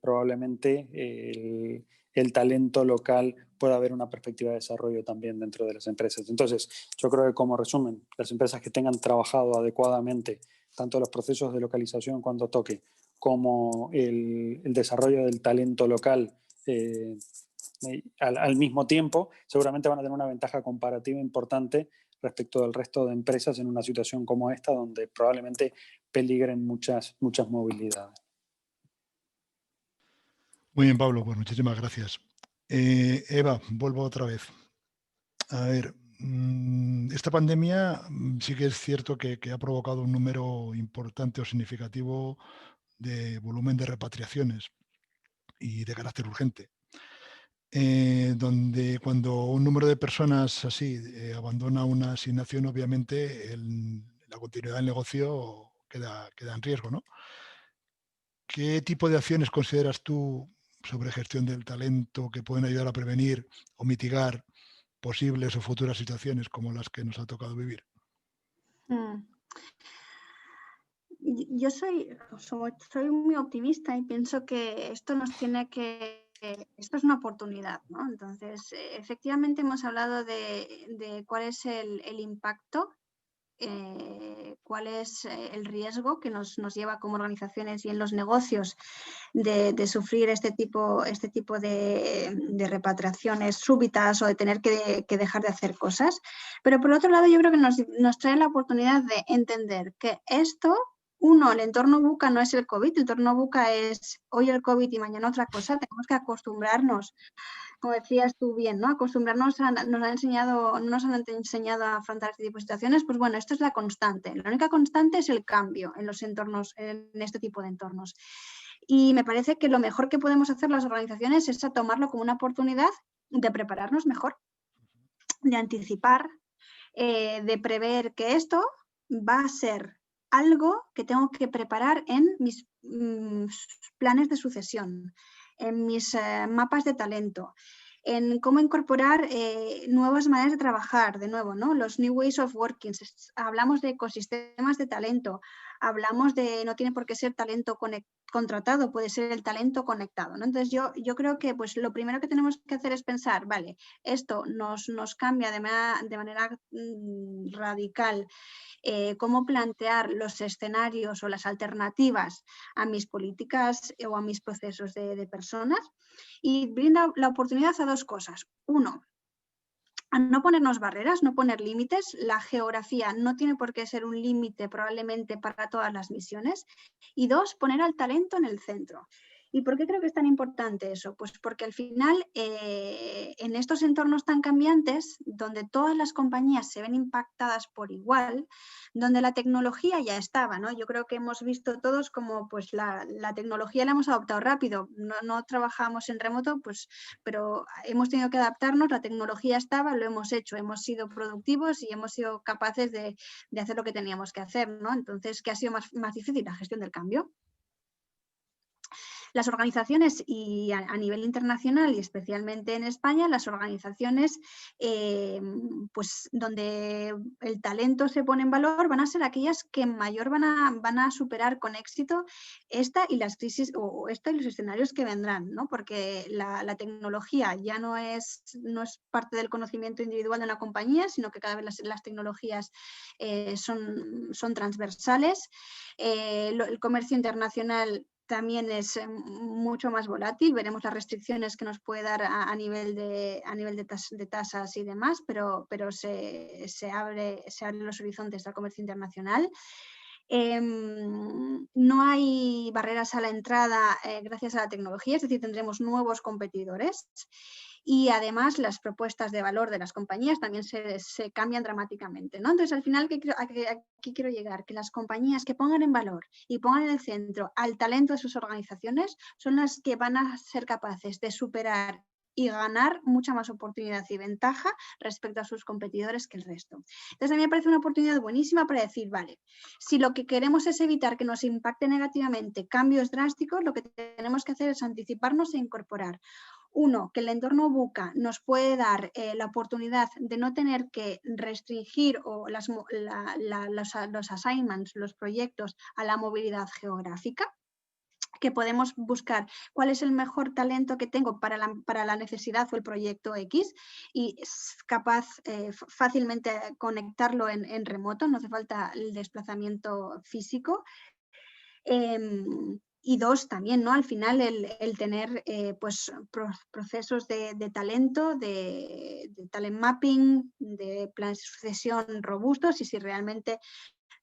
probablemente el talento local pueda haber una perspectiva de desarrollo también dentro de las empresas. Entonces, yo creo que, como resumen, las empresas que tengan trabajado adecuadamente tanto los procesos de localización cuando toque, como el desarrollo del talento local al mismo tiempo, seguramente van a tener una ventaja comparativa importante respecto del resto de empresas en una situación como esta, donde probablemente peligren muchas movilidades. Muy bien, Pablo, pues muchísimas gracias. Eva, vuelvo otra vez. A ver, esta pandemia sí que es cierto que ha provocado un número importante o significativo de volumen de repatriaciones y de carácter urgente. Donde cuando un número de personas así abandona una asignación, obviamente la continuidad del negocio queda en riesgo, ¿no? ¿Qué tipo de acciones consideras tú sobre gestión del talento que pueden ayudar a prevenir o mitigar posibles o futuras situaciones como las que nos ha tocado vivir? Yo soy muy optimista y pienso que esto esto es una oportunidad, ¿no? Entonces, efectivamente hemos hablado de cuál es el impacto, cuál es el riesgo que nos lleva como organizaciones y en los negocios de sufrir este tipo de repatriaciones súbitas o de tener que dejar de hacer cosas. Pero por otro lado, yo creo que nos trae la oportunidad de entender que esto, el entorno VUCA no es el COVID, el entorno VUCA es hoy el COVID y mañana otra cosa. Tenemos que acostumbrarnos, como decías tú bien, ¿no? Acostumbrarnos no nos han enseñado a afrontar este tipo de situaciones. Pues bueno, esto es la constante. La única constante es el cambio en los entornos, en este tipo de entornos. Y me parece que lo mejor que podemos hacer las organizaciones es tomarlo como una oportunidad de prepararnos mejor, de anticipar, de prever que esto va a ser algo que tengo que preparar en mis planes de sucesión, en mis mapas de talento, en cómo incorporar nuevas maneras de trabajar, de nuevo, ¿no? Los new ways of working. Hablamos de ecosistemas de talento, hablamos de, no tiene por qué ser talento contratado, puede ser el talento conectado, ¿no? Entonces yo creo que pues, lo primero que tenemos que hacer es pensar, vale, esto nos cambia de manera radical cómo plantear los escenarios o las alternativas a mis políticas o a mis procesos de personas, y brinda la oportunidad a dos cosas. Uno, a no ponernos barreras, no poner límites. La geografía no tiene por qué ser un límite probablemente para todas las misiones. Y dos, poner al talento en el centro. ¿Y por qué creo que es tan importante eso? Pues porque al final, en estos entornos tan cambiantes, donde todas las compañías se ven impactadas por igual, donde la tecnología ya estaba, ¿no? Yo creo que hemos visto todos como pues, la tecnología la hemos adoptado rápido. No trabajamos en remoto, pues, pero hemos tenido que adaptarnos, la tecnología estaba, lo hemos hecho, hemos sido productivos y hemos sido capaces de hacer lo que teníamos que hacer, ¿no? Entonces, ¿qué ha sido más difícil? La gestión del cambio. Las organizaciones y a nivel internacional y especialmente en España, las organizaciones pues donde el talento se pone en valor van a ser aquellas que mayor van a superar con éxito esta y las crisis o esta y los escenarios que vendrán, ¿no? Porque la tecnología ya no es parte del conocimiento individual de una compañía, sino que cada vez las tecnologías son transversales. El comercio internacional también es mucho más volátil, veremos las restricciones que nos puede dar a nivel de tasas y demás, pero se abren los horizontes al comercio internacional. No hay barreras a la entrada gracias a la tecnología, es decir, tendremos nuevos competidores. Y además las propuestas de valor de las compañías también se cambian dramáticamente, ¿no? Entonces, al final, aquí quiero llegar, que las compañías que pongan en valor y pongan en el centro al talento de sus organizaciones son las que van a ser capaces de superar y ganar mucha más oportunidad y ventaja respecto a sus competidores que el resto. Entonces, a mí me parece una oportunidad buenísima para decir, vale, si lo que queremos es evitar que nos impacte negativamente cambios drásticos, lo que tenemos que hacer es anticiparnos e incorporar. Uno, que el entorno VUCA nos puede dar la oportunidad de no tener que restringir los assignments, los proyectos a la movilidad geográfica, que podemos buscar cuál es el mejor talento que tengo para la necesidad o el proyecto X y es capaz fácilmente conectarlo en remoto, no hace falta el desplazamiento físico. Y dos, también, ¿no? Al final el tener pues, procesos de talento, de talent mapping, de planes de sucesión robustos y si realmente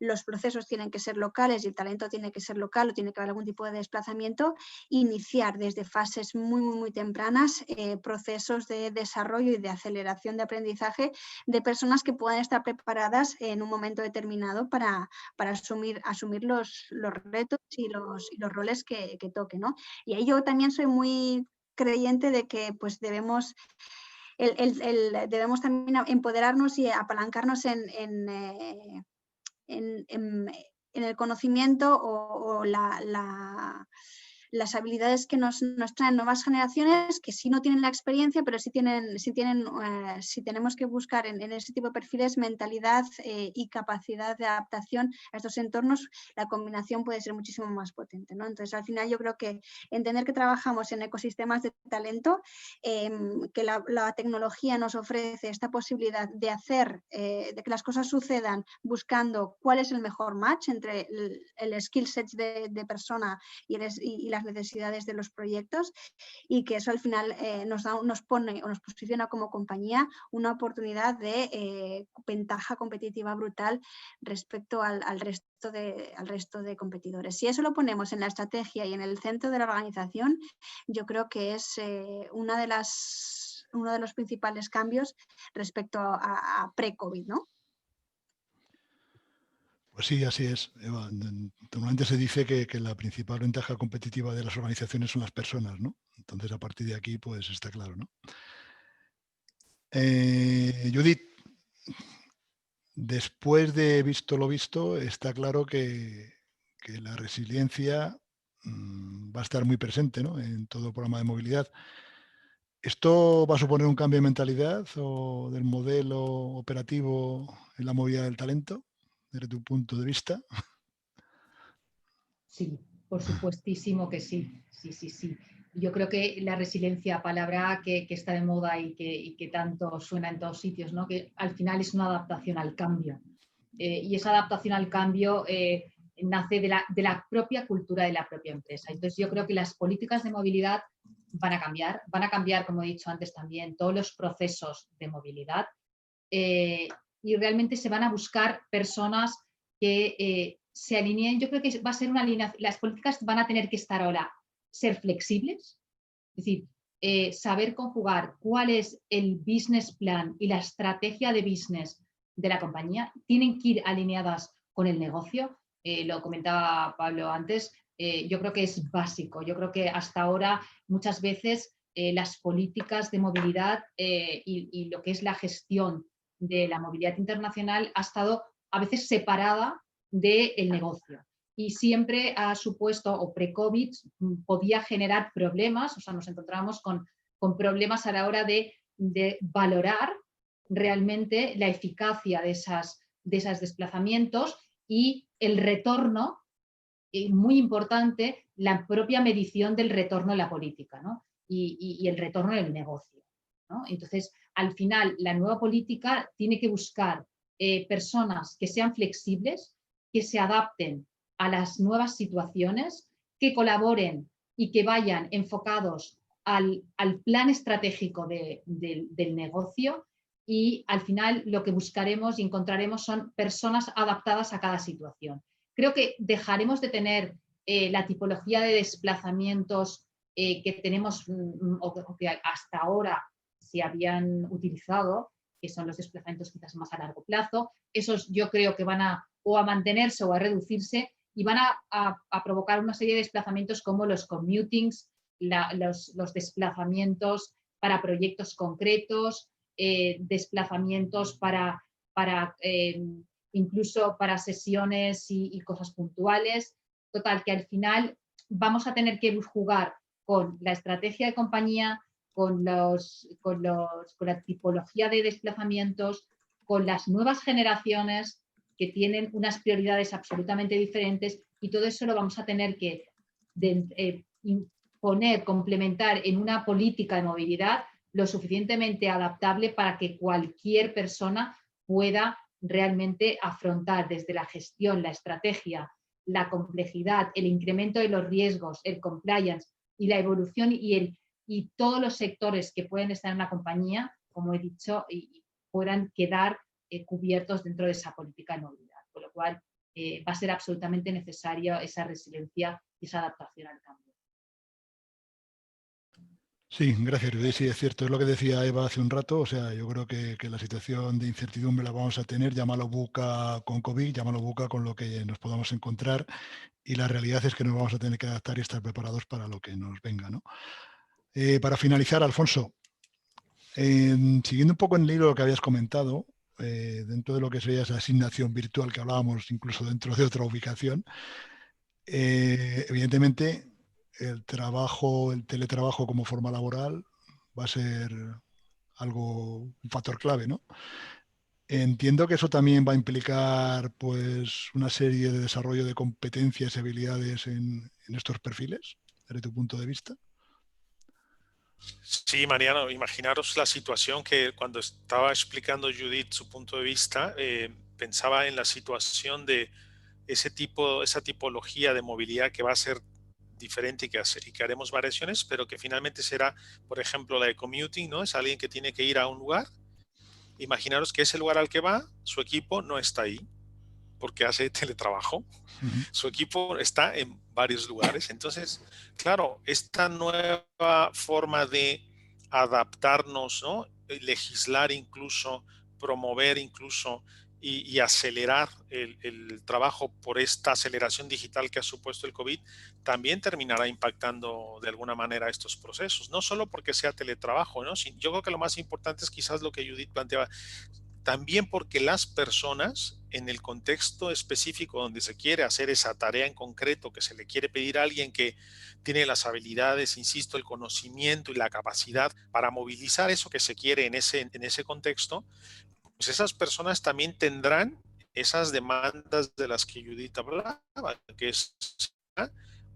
los procesos tienen que ser locales y el talento tiene que ser local o tiene que haber algún tipo de desplazamiento, iniciar desde fases muy tempranas procesos de desarrollo y de aceleración de aprendizaje de personas que puedan estar preparadas en un momento determinado para asumir los retos y los roles que toque, ¿no? Y ahí yo también soy muy creyente de que pues debemos también empoderarnos y apalancarnos en el conocimiento o las habilidades que nos traen nuevas generaciones que sí no tienen la experiencia, pero sí tenemos que buscar en ese tipo de perfiles mentalidad y capacidad de adaptación a estos entornos, la combinación puede ser muchísimo más potente, ¿no? Entonces, al final yo creo que entender que trabajamos en ecosistemas de talento, que la tecnología nos ofrece esta posibilidad de hacer, de que las cosas sucedan buscando cuál es el mejor match entre el skill set de persona y las necesidades de los proyectos y que eso al final nos pone o nos posiciona como compañía una oportunidad de ventaja competitiva brutal respecto al resto de competidores. Si eso lo ponemos en la estrategia y en el centro de la organización, yo creo que es uno de los principales cambios respecto a pre-COVID, ¿no? Pues sí, así es, Eva. Normalmente se dice que la principal ventaja competitiva de las organizaciones son las personas, ¿no? Entonces, a partir de aquí, pues está claro, ¿no? Judith, después de visto lo visto, está claro que la resiliencia va a estar muy presente, ¿no? En todo el programa de movilidad. ¿Esto va a suponer un cambio de mentalidad o del modelo operativo en la movilidad del talento, desde tu punto de vista? Sí, por supuestísimo que sí. Sí. Yo creo que la resiliencia, palabra que está de moda y que tanto suena en todos sitios, ¿no? Que al final es una adaptación al cambio. Y esa adaptación al cambio nace de la propia cultura de la propia empresa. Entonces yo creo que las políticas de movilidad van a cambiar, como he dicho antes también, todos los procesos de movilidad y realmente se van a buscar personas que se alineen. Yo creo que va a ser una alineación, las políticas van a tener que estar ahora, ser flexibles, es decir, saber conjugar cuál es el business plan y la estrategia de business de la compañía, tienen que ir alineadas con el negocio. Lo comentaba Pablo antes, yo creo que es básico. Yo creo que hasta ahora muchas veces las políticas de movilidad y lo que es la gestión de la movilidad internacional ha estado a veces separada del negocio. y siempre ha supuesto, o pre-COVID, podía generar problemas, o sea, nos encontrábamos con problemas a la hora de valorar realmente la eficacia de esos desplazamientos y el retorno, muy importante, la propia medición del retorno en la política, ¿no? y el retorno en el negocio, ¿no? Entonces, al final, la nueva política tiene que buscar personas que sean flexibles, que se adapten a las nuevas situaciones, que colaboren y que vayan enfocados al plan estratégico del negocio, y al final lo que buscaremos y encontraremos son personas adaptadas a cada situación. Creo que dejaremos de tener la tipología de desplazamientos que tenemos o que hasta ahora se habían utilizado, que son los desplazamientos quizás más a largo plazo. Esos yo creo que van a mantenerse o a reducirse, y van a provocar una serie de desplazamientos como los commutings, los desplazamientos para proyectos concretos, desplazamientos para incluso para sesiones y cosas puntuales. Total, que al final vamos a tener que jugar con la estrategia de compañía, con la tipología de desplazamientos, con las nuevas generaciones que tienen unas prioridades absolutamente diferentes, y todo eso lo vamos a tener que complementar en una política de movilidad lo suficientemente adaptable para que cualquier persona pueda realmente afrontar desde la gestión, la estrategia, la complejidad, el incremento de los riesgos, el compliance y la evolución y todos los sectores que pueden estar en una compañía, como he dicho, y puedan quedar cubiertos dentro de esa política de movilidad. Con lo cual va a ser absolutamente necesaria esa resiliencia y esa adaptación al cambio. Sí, gracias, Judith. Sí, es cierto, es lo que decía Eva hace un rato. O sea, yo creo que la situación de incertidumbre la vamos a tener, llámalo buca con COVID, llámalo buca con lo que nos podamos encontrar, y la realidad es que nos vamos a tener que adaptar y estar preparados para lo que nos venga, ¿no? Para finalizar, Alfonso, siguiendo un poco en el hilo de lo que habías comentado, dentro de lo que sería esa asignación virtual que hablábamos, incluso dentro de otra ubicación, evidentemente el teletrabajo como forma laboral va a ser un factor clave, ¿no? Entiendo que eso también va a implicar pues una serie de desarrollo de competencias y habilidades en estos perfiles, desde tu punto de vista. Sí, Mariano, imaginaros la situación que cuando estaba explicando Judith su punto de vista, pensaba en la situación de esa tipología de movilidad que va a ser diferente y que haremos variaciones, pero que finalmente será, por ejemplo, la de commuting, ¿no? Es alguien que tiene que ir a un lugar. Imaginaros que ese lugar al que va, su equipo no está ahí, porque hace teletrabajo. Su equipo está en varios lugares. Entonces, claro, esta nueva forma de adaptarnos, ¿no? Legislar incluso, promover incluso y acelerar el trabajo por esta aceleración digital que ha supuesto el COVID, también terminará impactando de alguna manera estos procesos. No solo porque sea teletrabajo, ¿no? Yo creo que lo más importante es quizás lo que Judith planteaba, también porque las personas, en el contexto específico donde se quiere hacer esa tarea en concreto, que se le quiere pedir a alguien que tiene las habilidades, insisto, el conocimiento y la capacidad para movilizar eso que se quiere en ese contexto, pues esas personas también tendrán esas demandas de las que Judith hablaba, que es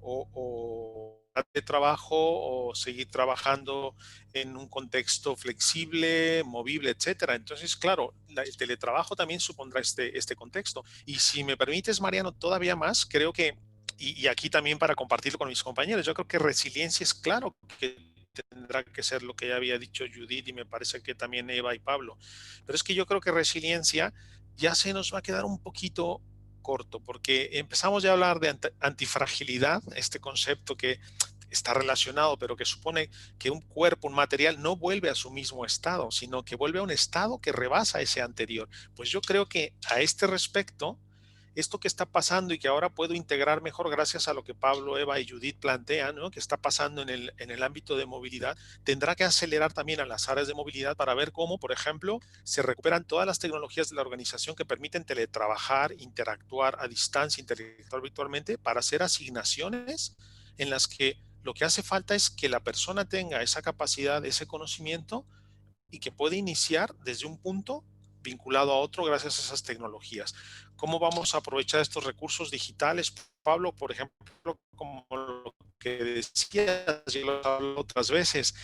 o de trabajo o seguir trabajando en un contexto flexible, movible, etcétera. Entonces, claro, el teletrabajo también supondrá este contexto. Y si me permites, Mariano, todavía más, creo que, y aquí también para compartirlo con mis compañeros, yo creo que resiliencia es claro que tendrá que ser lo que ya había dicho Judith y me parece que también Eva y Pablo. Pero es que yo creo que resiliencia ya se nos va a quedar un poquito corto, porque empezamos ya a hablar de antifragilidad, este concepto que está relacionado, pero que supone que un cuerpo, un material, no vuelve a su mismo estado, sino que vuelve a un estado que rebasa ese anterior. Pues yo creo que a este respecto, esto que está pasando y que ahora puedo integrar mejor gracias a lo que Pablo, Eva y Judith plantean, ¿no? Que está pasando en el ámbito de movilidad, tendrá que acelerar también a las áreas de movilidad para ver cómo, por ejemplo, se recuperan todas las tecnologías de la organización que permiten teletrabajar, interactuar a distancia, interactuar virtualmente, para hacer asignaciones en las que lo que hace falta es que la persona tenga esa capacidad, ese conocimiento y que puede iniciar desde un punto vinculado a otro gracias a esas tecnologías. ¿Cómo vamos a aprovechar estos recursos digitales, Pablo? Por ejemplo, como lo que decías, yo lo hablo otras veces,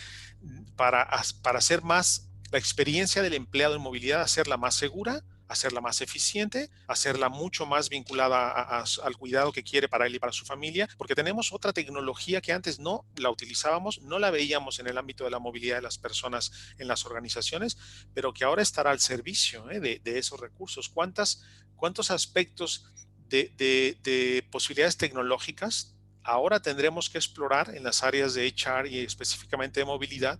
para hacer más la experiencia del empleado en movilidad, hacerla más segura, hacerla más eficiente, hacerla mucho más vinculada al cuidado que quiere para él y para su familia, porque tenemos otra tecnología que antes no la utilizábamos, no la veíamos en el ámbito de la movilidad de las personas en las organizaciones, pero que ahora estará al servicio de esos recursos. ¿Cuántos aspectos de posibilidades tecnológicas ahora tendremos que explorar en las áreas de HR y específicamente de movilidad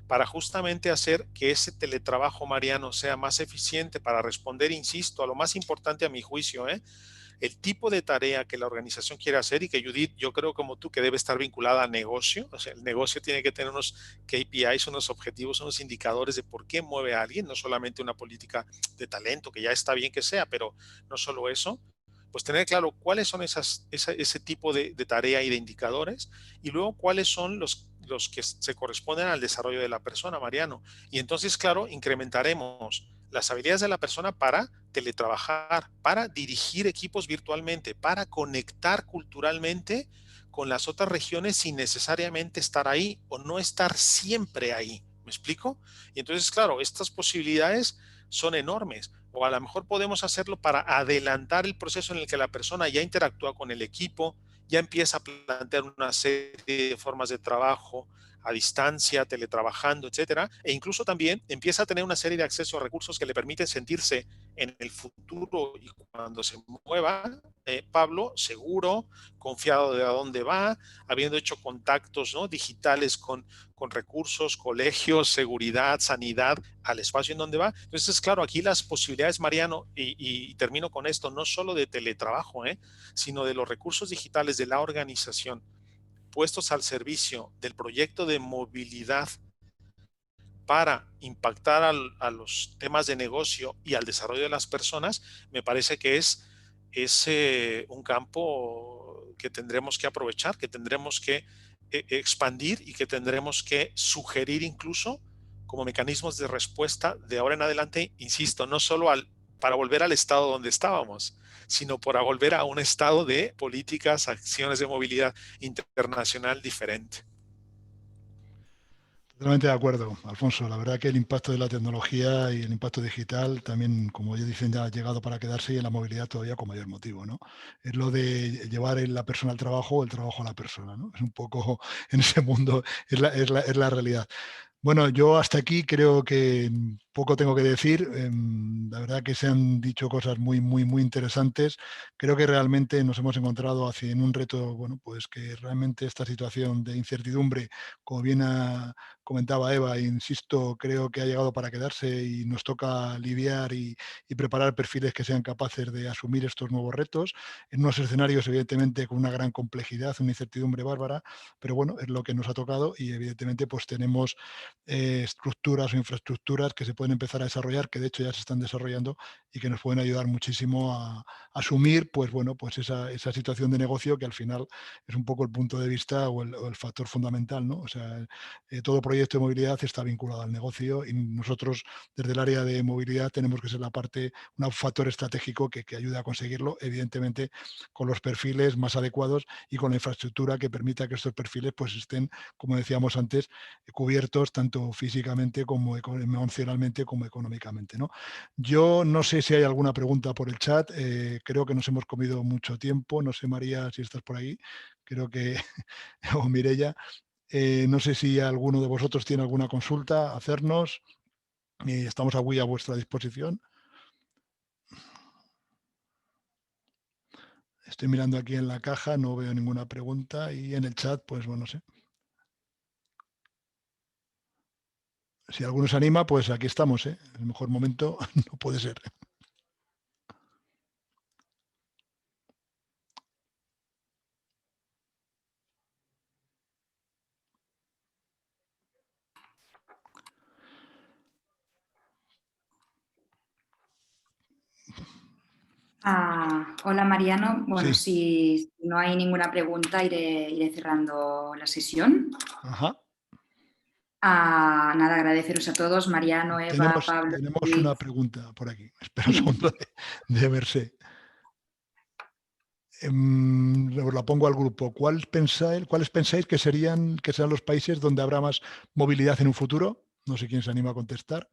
para justamente hacer que ese teletrabajo, Mariano, sea más eficiente para responder, insisto, a lo más importante a mi juicio, el tipo de tarea que la organización quiere hacer y que Judith, yo creo como tú, que debe estar vinculada a negocio. O sea, el negocio tiene que tener unos KPIs, unos objetivos, unos indicadores de por qué mueve a alguien, no solamente una política de talento, que ya está bien que sea, pero no solo eso. Pues tener claro cuáles son ese tipo de tarea y de indicadores, y luego cuáles son los que se corresponden al desarrollo de la persona, Mariano. Y entonces, claro, incrementaremos las habilidades de la persona para teletrabajar, para dirigir equipos virtualmente, para conectar culturalmente con las otras regiones sin necesariamente estar ahí o no estar siempre ahí. ¿Me explico? Y entonces, claro, estas posibilidades son enormes. O a lo mejor podemos hacerlo para adelantar el proceso en el que la persona ya interactúa con el equipo, ya empieza a plantear una serie de formas de trabajo a distancia, teletrabajando, etcétera, e incluso también empieza a tener una serie de acceso a recursos que le permiten sentirse en el futuro y cuando se mueva, Pablo, seguro, confiado de a dónde va, habiendo hecho contactos, ¿no?, digitales con recursos, colegios, seguridad, sanidad, al espacio en donde va. Entonces, claro, aquí las posibilidades, Mariano, y termino con esto, no solo de teletrabajo, sino de los recursos digitales de la organización puestos al servicio del proyecto de movilidad para impactar a los temas de negocio y al desarrollo de las personas, me parece que es un campo que tendremos que aprovechar, que tendremos que expandir y que tendremos que sugerir incluso como mecanismos de respuesta de ahora en adelante, insisto, no solo para volver al estado donde estábamos, sino para volver a un estado de políticas, acciones de movilidad internacional diferente. Totalmente de acuerdo, Alfonso. La verdad que el impacto de la tecnología y el impacto digital también, como ellos dicen, ya ha llegado para quedarse, y en la movilidad todavía con mayor motivo, ¿no? Es lo de llevar la persona al trabajo o el trabajo a la persona, ¿no? Es un poco en ese mundo, es la realidad. Bueno, yo hasta aquí creo que poco tengo que decir. La verdad que se han dicho cosas muy, muy, muy interesantes. Creo que realmente nos hemos encontrado en un reto, bueno, pues que realmente esta situación de incertidumbre, como bien comentaba Eva, insisto, creo que ha llegado para quedarse y nos toca lidiar y preparar perfiles que sean capaces de asumir estos nuevos retos en unos escenarios, evidentemente, con una gran complejidad, una incertidumbre bárbara, pero bueno, es lo que nos ha tocado y evidentemente pues tenemos estructuras o infraestructuras que se pueden empezar a desarrollar, que de hecho ya se están desarrollando y que nos pueden ayudar muchísimo a asumir pues, bueno, pues esa situación de negocio que al final es un poco el punto de vista o el factor fundamental, ¿no? O sea, todo proyecto de movilidad está vinculado al negocio y nosotros desde el área de movilidad tenemos que ser un factor estratégico que ayude a conseguirlo, evidentemente con los perfiles más adecuados y con la infraestructura que permita que estos perfiles pues estén, como decíamos antes, cubiertos tanto físicamente como emocionalmente como económicamente, ¿no? Yo no sé si hay alguna pregunta por el chat, creo que nos hemos comido mucho tiempo, no sé María si estás por ahí, creo que, o Mireia, no sé si alguno de vosotros tiene alguna consulta a hacernos, estamos a vuestra disposición. Estoy mirando aquí en la caja, no veo ninguna pregunta y en el chat, pues bueno, no sé. Si alguno se anima, pues aquí estamos, ¿eh? El mejor momento no puede ser. Hola Mariano, bueno, Sí. si no hay ninguna pregunta iré cerrando la sesión. Ajá. Nada, agradeceros a todos, Mariano, Eva, Pablo. Tenemos una pregunta por aquí. Espera un segundo de verse. Os la pongo al grupo. ¿Cuáles pensáis que serán los países donde habrá más movilidad en un futuro? No sé quién se anima a contestar.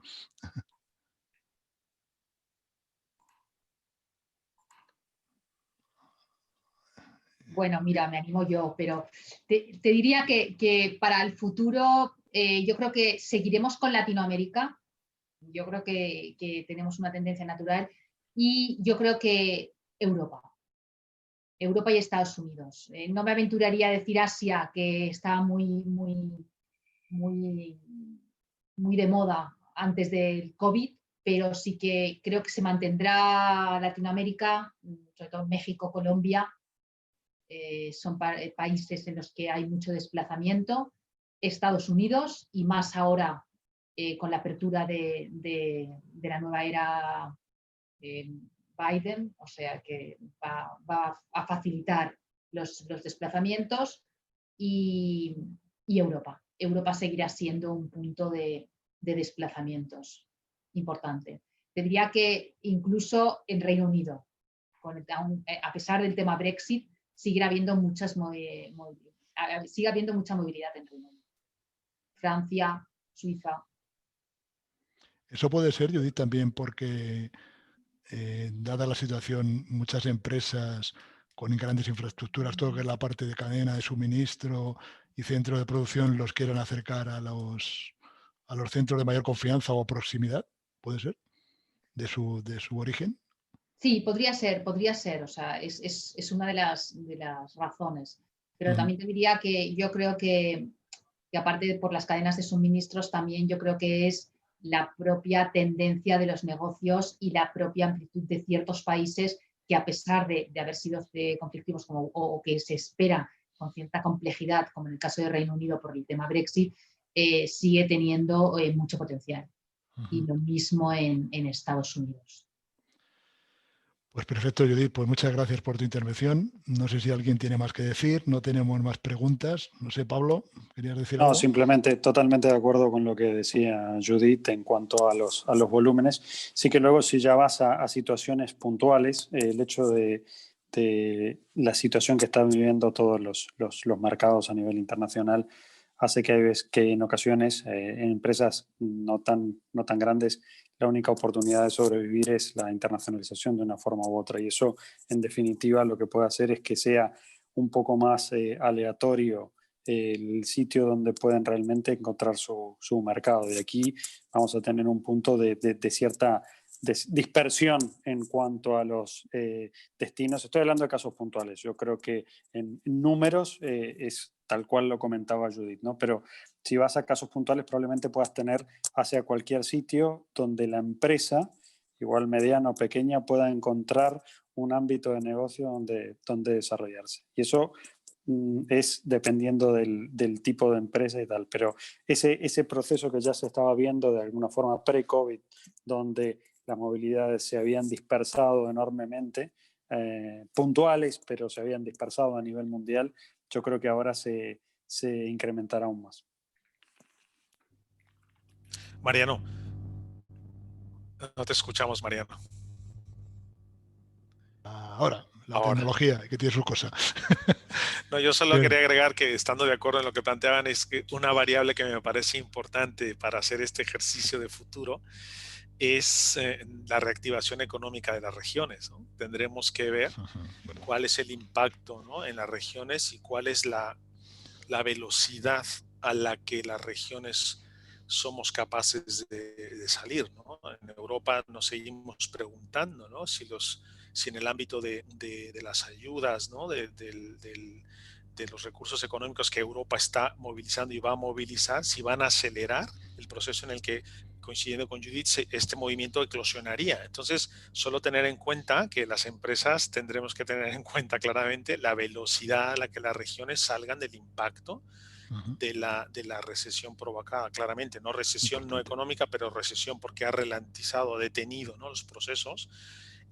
Bueno, mira, me animo yo, pero te diría que para el futuro yo creo que seguiremos con Latinoamérica. Yo creo que tenemos una tendencia natural y yo creo que Europa y Estados Unidos. No me aventuraría a decir Asia, que está muy de moda antes del COVID, pero sí que creo que se mantendrá Latinoamérica, sobre todo México, Colombia, son países en los que hay mucho desplazamiento, Estados Unidos y más ahora con la apertura de la nueva era Biden, o sea que va a facilitar los desplazamientos y Europa. Europa seguirá siendo un punto de desplazamientos importante. Te diría que incluso en Reino Unido, a pesar del tema Brexit, sigue habiendo mucha movilidad en Reino Unido. Francia, Suiza. Eso puede ser, Judith, también porque, dada la situación, muchas empresas con grandes infraestructuras, todo lo que es la parte de cadena de suministro y centro de producción, los quieran acercar a los centros de mayor confianza o proximidad, puede ser, de su origen. Sí, podría ser, o sea, es una de las razones. Pero también te diría que yo creo que aparte por las cadenas de suministros, también yo creo que es la propia tendencia de los negocios y la propia amplitud de ciertos países que, a pesar de haber sido conflictivos o que se espera con cierta complejidad, como en el caso de Reino Unido por el tema Brexit, sigue teniendo mucho potencial. Y lo mismo en Estados Unidos. Pues perfecto, Judith. Pues muchas gracias por tu intervención. No sé si alguien tiene más que decir. No tenemos más preguntas. No sé, Pablo, ¿querías decir algo? No, simplemente totalmente de acuerdo con lo que decía Judith en cuanto a los volúmenes. Sí que luego si ya vas a situaciones puntuales, el hecho de la situación que están viviendo todos los mercados a nivel internacional hace que en ocasiones en empresas no tan grandes la única oportunidad de sobrevivir es la internacionalización de una forma u otra, y eso en definitiva lo que puede hacer es que sea un poco más aleatorio el sitio donde pueden realmente encontrar su mercado. De aquí vamos a tener un punto de cierta dispersión en cuanto a los destinos. Estoy hablando de casos puntuales. Yo creo que en números es tal cual lo comentaba Judith, ¿no? Pero si vas a casos puntuales probablemente puedas tener hacia cualquier sitio donde la empresa, igual mediana o pequeña, pueda encontrar un ámbito de negocio donde desarrollarse. Y eso es dependiendo del tipo de empresa y tal, pero ese proceso que ya se estaba viendo de alguna forma pre-COVID, donde las movilidades se habían dispersado enormemente, puntuales, pero se habían dispersado a nivel mundial, yo creo que ahora se incrementará aún más. Mariano, no te escuchamos, Mariano. Ahora, la tecnología, que tiene sus cosas. No, yo solo quería agregar que, estando de acuerdo en lo que planteaban, es que una variable que me parece importante para hacer este ejercicio de futuro es la reactivación económica de las regiones, ¿no? Tendremos que ver cuál es el impacto, ¿no?, en las regiones y cuál es la velocidad a la que las regiones somos capaces de salir, ¿no? En Europa nos seguimos preguntando, ¿no?, si en el ámbito de las ayudas, ¿no?, de los recursos económicos que Europa está movilizando y va a movilizar, si van a acelerar el proceso en el que, coincidiendo con Judith, este movimiento eclosionaría. Entonces, solo tener en cuenta que las empresas tendremos que tener en cuenta claramente la velocidad a la que las regiones salgan del impacto de la recesión provocada. Claramente, no recesión no económica, pero recesión porque ha ralentizado, ha detenido, ¿no?, los procesos.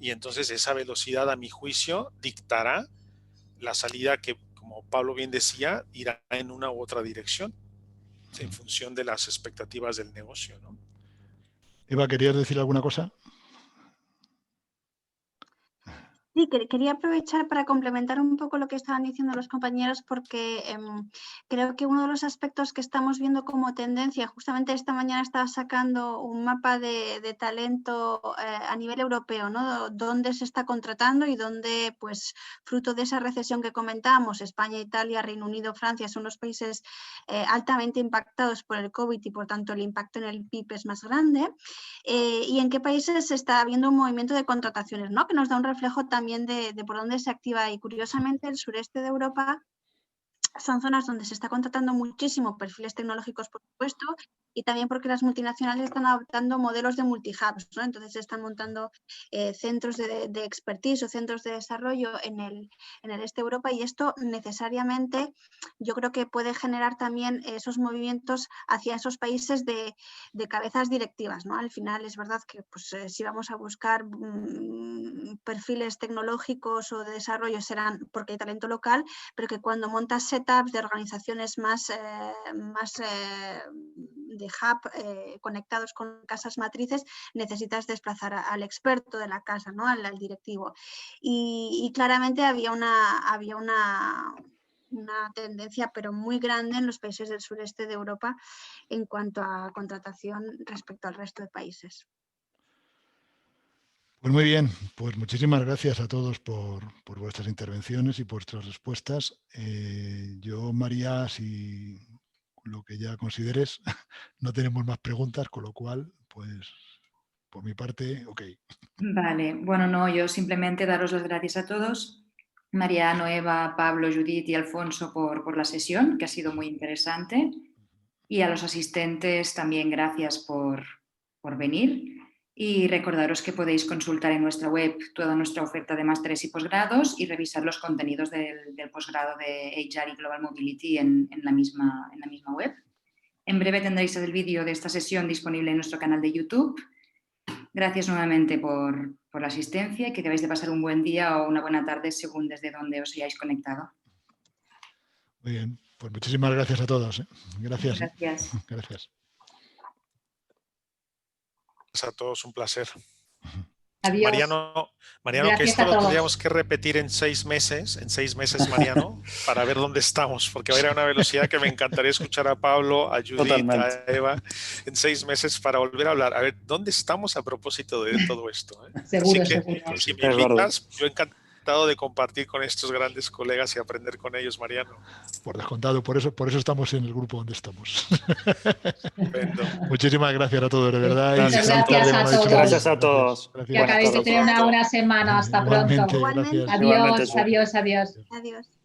y entonces esa velocidad, a mi juicio, dictará la salida que, como Pablo bien decía, irá en una u otra dirección en función de las expectativas del negocio, ¿no? Eva, ¿querías decir alguna cosa? Sí, quería aprovechar para complementar un poco lo que estaban diciendo los compañeros, porque creo que uno de los aspectos que estamos viendo como tendencia, justamente esta mañana estaba sacando un mapa de talento a nivel europeo, ¿no? Dónde se está contratando y dónde, pues, fruto de esa recesión que comentábamos, España, Italia, Reino Unido, Francia, son los países altamente impactados por el COVID y por tanto el impacto en el PIB es más grande. Y en qué países se está viendo un movimiento de contrataciones, ¿no? Que nos da un reflejo también de por dónde se activa, y curiosamente el sureste de Europa son zonas donde se está contratando muchísimo perfiles tecnológicos, por supuesto, y también porque las multinacionales están adoptando modelos de multi-hubs, ¿no? Entonces se están montando centros de expertise o centros de desarrollo en el este de Europa, y esto necesariamente yo creo que puede generar también esos movimientos hacia esos países de cabezas directivas, ¿no? Al final es verdad que, pues, si vamos a buscar perfiles tecnológicos o de desarrollo serán porque hay talento local, pero que cuando montas setups de organizaciones más de hub conectados con casas matrices, necesitas desplazar al experto de la casa, ¿no? al directivo. Y claramente había una tendencia, pero muy grande en los países del sureste de Europa en cuanto a contratación respecto al resto de países. Pues muy bien, pues muchísimas gracias a todos por vuestras intervenciones y por vuestras respuestas. Yo, María, si lo que ya consideres, no tenemos más preguntas, con lo cual, pues, por mi parte, ok. Vale, bueno, no, yo simplemente daros las gracias a todos, Mariano, Eva, Pablo, Judith y Alfonso por la sesión, que ha sido muy interesante, y a los asistentes también gracias por venir. Y recordaros que podéis consultar en nuestra web toda nuestra oferta de másteres y posgrados y revisar los contenidos del posgrado de HR y Global Mobility en la misma web. En breve tendréis el vídeo de esta sesión disponible en nuestro canal de YouTube. Gracias nuevamente por la asistencia y que debáis de pasar un buen día o una buena tarde según desde donde os hayáis conectado. Muy bien, pues muchísimas gracias a todos. Gracias. Gracias. Gracias. A todos, un placer. Adiós. Mariano, que esto lo tendríamos que repetir en 6 meses, Mariano, para ver dónde estamos, porque va a ir a una velocidad que me encantaría escuchar a Pablo, a Judith, Totalmente. a Eva, en 6 meses para volver a hablar. A ver, ¿dónde estamos a propósito de todo esto? Seguro, Así que, seguro. si me invitas, yo encantado de compartir con estos grandes colegas y aprender con ellos, Mariano. Por descontado, por eso estamos en el grupo donde estamos. Estupendo. Muchísimas gracias a todos, de verdad. Muchas gracias a todos. Gracias a todos. Gracias. Que acabéis de tener una buena semana. Hasta Igualmente, pronto. gracias. Adiós, adiós, adiós. Adiós.